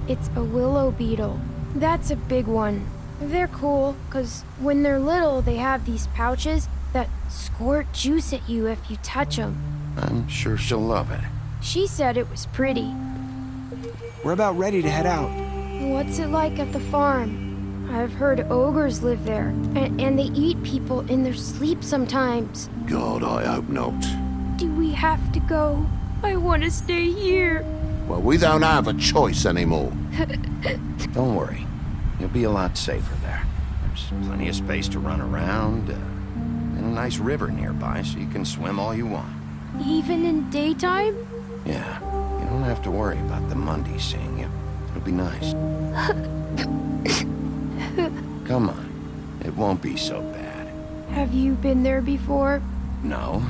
Speaker 19: It's a willow beetle. That's a big one. They're cool, 'cause when they're little, they have these pouches that squirt juice at you if you touch them.
Speaker 18: I'm sure she'll love it.
Speaker 19: She said it was pretty.
Speaker 17: We're about ready to head out.
Speaker 19: What's it like at the farm? I've heard ogres live there, and they eat people in their sleep sometimes.
Speaker 2: God, I hope not.
Speaker 19: Do we have to go? I want to stay here.
Speaker 2: Well, we don't have a choice anymore.
Speaker 18: Don't worry. You'll be a lot safer there. There's plenty of space to run around, and a nice river nearby so you can swim all you want.
Speaker 19: Even in daytime?
Speaker 18: Yeah, you don't have to worry about the Mundy seeing you. It'll be nice. Come on. It won't be so bad.
Speaker 19: Have you been there before?
Speaker 18: No.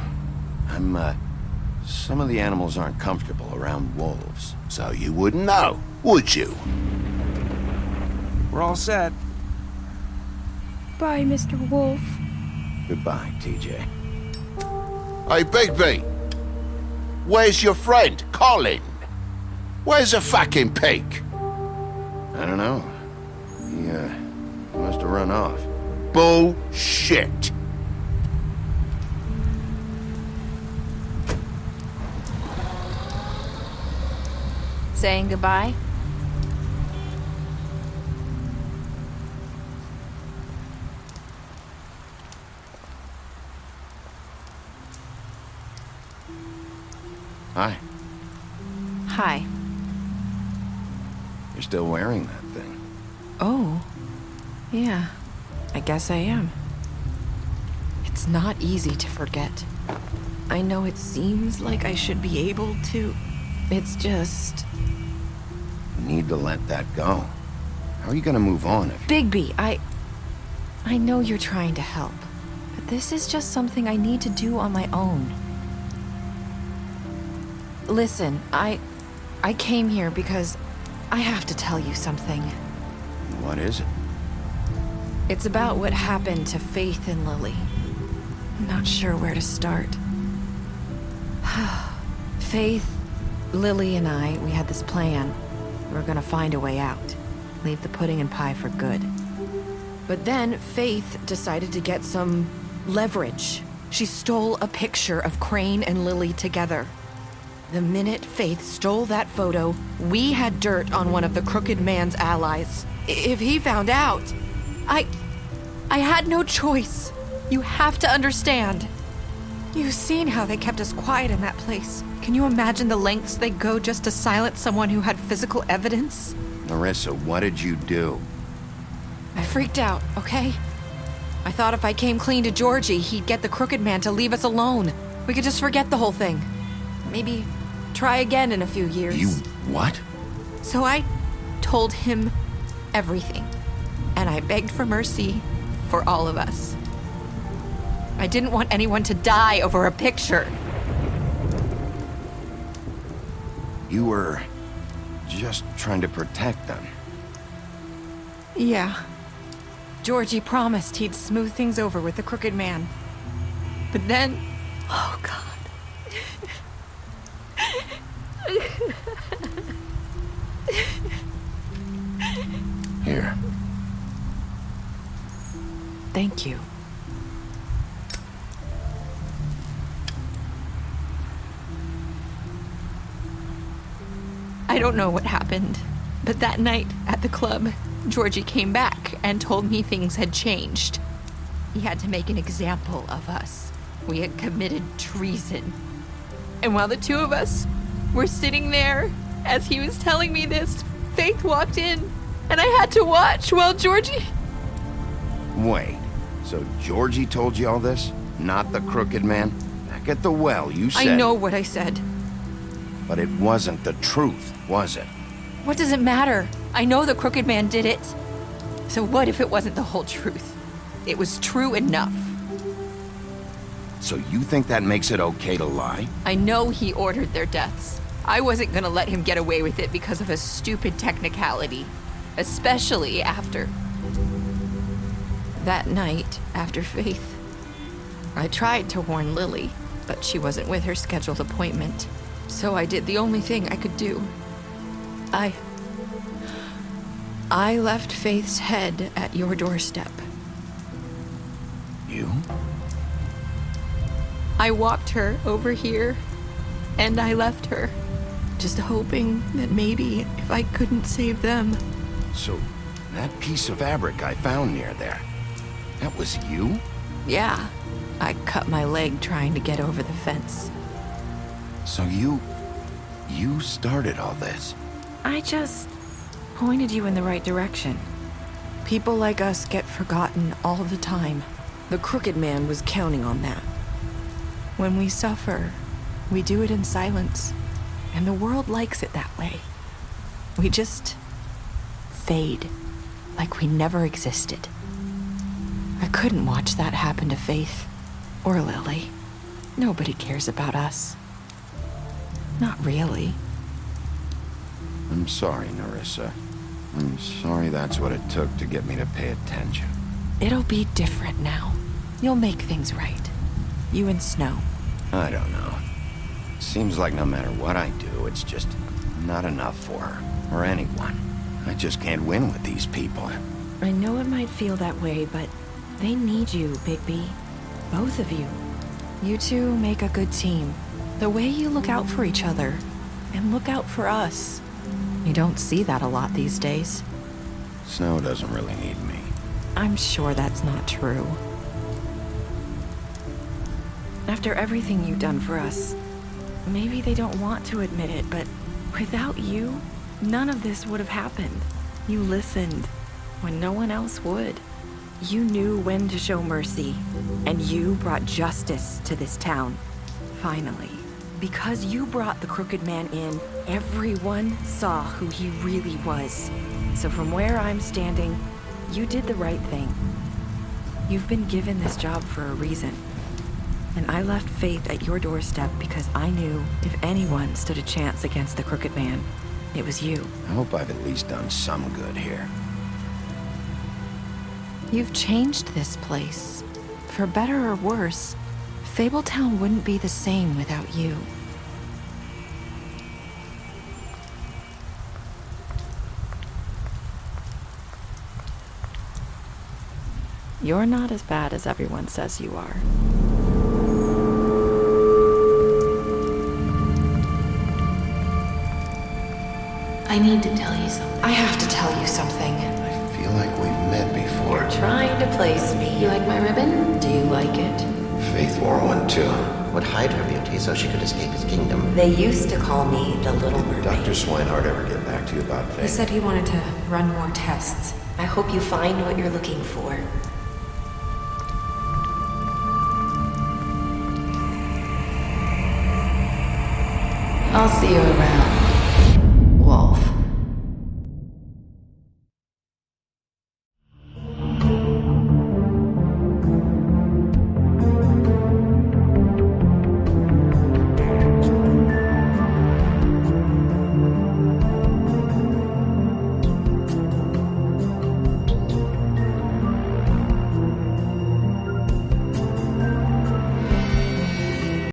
Speaker 18: Some of the animals aren't comfortable around wolves.
Speaker 2: So you wouldn't know, would you?
Speaker 17: We're all set.
Speaker 19: Bye, Mr. Wolf.
Speaker 18: Goodbye, TJ.
Speaker 2: Hey, Bigby. Where's your friend, Colin? Where's the fucking pig?
Speaker 18: I don't know. He must have run off.
Speaker 2: Bullshit.
Speaker 15: Saying goodbye?
Speaker 18: Hi.
Speaker 15: Hi.
Speaker 18: You're still wearing that thing.
Speaker 15: Oh. Yeah. I guess I am. It's not easy to forget. I know it seems like I should be able to. It's just...
Speaker 18: You need to let that go. How are you gonna move on if...
Speaker 15: Bigby, I know you're trying to help, but this is just something I need to do on my own. Listen, I came here because I have to tell you something.
Speaker 18: What is it?
Speaker 15: It's about what happened to Faith and Lily. I'm not sure where to start. Faith, Lily, and we had this plan. We were gonna find a way out. Leave the pudding and pie for good. But then Faith decided to get some leverage. She stole a picture of Crane and Lily together. The minute Faith stole that photo, we had dirt on one of the Crooked Man's allies. If he found out, I had no choice. You have to understand. You've seen how they kept us quiet in that place. Can you imagine the lengths they go just to silence someone who had physical evidence?
Speaker 18: Marissa, what did you do?
Speaker 15: I freaked out, okay? I thought if I came clean to Georgie, he'd get the Crooked Man to leave us alone. We could just forget the whole thing. Maybe try again in a few years.
Speaker 18: You what?
Speaker 15: So I told him everything. And I begged for mercy for all of us. I didn't want anyone to die over a picture.
Speaker 18: You were just trying to protect them.
Speaker 15: Yeah. Georgie promised he'd smooth things over with the Crooked Man. But then... Oh, God. Thank you. I don't know what happened, but that night at the club, Georgie came back and told me things had changed. He had to make an example of us. We had committed treason. And while the two of us were sitting there, as he was telling me this, Faith walked in, and I had to watch while Georgie...
Speaker 18: Wait, so Georgie told you all this? Not the crooked man? Back at the well, you said...
Speaker 15: I know what I said.
Speaker 18: But it wasn't the truth, was it?
Speaker 15: What does it matter? I know the crooked man did it. So what if it wasn't the whole truth? It was true enough.
Speaker 18: So you think that makes it okay to lie?
Speaker 15: I know he ordered their deaths. I wasn't gonna let him get away with it because of a stupid technicality. Especially after... that night, after Faith. I tried to warn Lily, but she wasn't with her scheduled appointment. So I did the only thing I could do. I left Faith's head at your doorstep.
Speaker 18: You?
Speaker 15: I walked her over here, and I left her, just hoping that maybe if I couldn't save them.
Speaker 18: So, that piece of fabric I found near there, that was you?
Speaker 15: Yeah, I cut my leg trying to get over the fence.
Speaker 18: So you started all this?
Speaker 15: I just pointed you in the right direction. People like us get forgotten all the time. The crooked man was counting on that. When we suffer, we do it in silence, and the world likes it that way. We just fade, like we never existed. I couldn't watch that happen to Faith or Lily. Nobody cares about us. Not really.
Speaker 18: I'm sorry, Nerissa. I'm sorry that's what it took to get me to pay attention.
Speaker 15: It'll be different now. You'll make things right. You and Snow.
Speaker 18: I don't know. Seems like no matter what I do, it's just not enough for her, or anyone. I just can't win with these people.
Speaker 15: I know it might feel that way, but they need you, Bigby. Both of you. You two make a good team. The way you look out for each other, and look out for us. You don't see that a lot these days.
Speaker 18: Snow doesn't really need me.
Speaker 15: I'm sure that's not true. After everything you've done for us, maybe they don't want to admit it, but without you, none of this would have happened. You listened when no one else would. You knew when to show mercy, and you brought justice to this town. Finally. Because you brought the crooked man in, everyone saw who he really was. So from where I'm standing, you did the right thing. You've been given this job for a reason. And I left Faith at your doorstep because I knew if anyone stood a chance against the crooked man, it was you.
Speaker 18: I hope I've at least done some good here.
Speaker 15: You've changed this place. For better or worse, Fabletown wouldn't be the same without you. You're not as bad as everyone says you are.
Speaker 20: I need to tell you something.
Speaker 15: I have to tell you something.
Speaker 18: I feel like we've met before.
Speaker 20: You're trying to place me. You like my ribbon? Do you like it?
Speaker 18: Faith wore one too.
Speaker 21: Would hide her beauty so she could escape his kingdom.
Speaker 20: They used to call me the Little Mermaid.
Speaker 18: Dr. Swinehart ever get back to you about Faith?
Speaker 20: He said he wanted to run more tests. I hope you find what you're looking for. I'll see you around.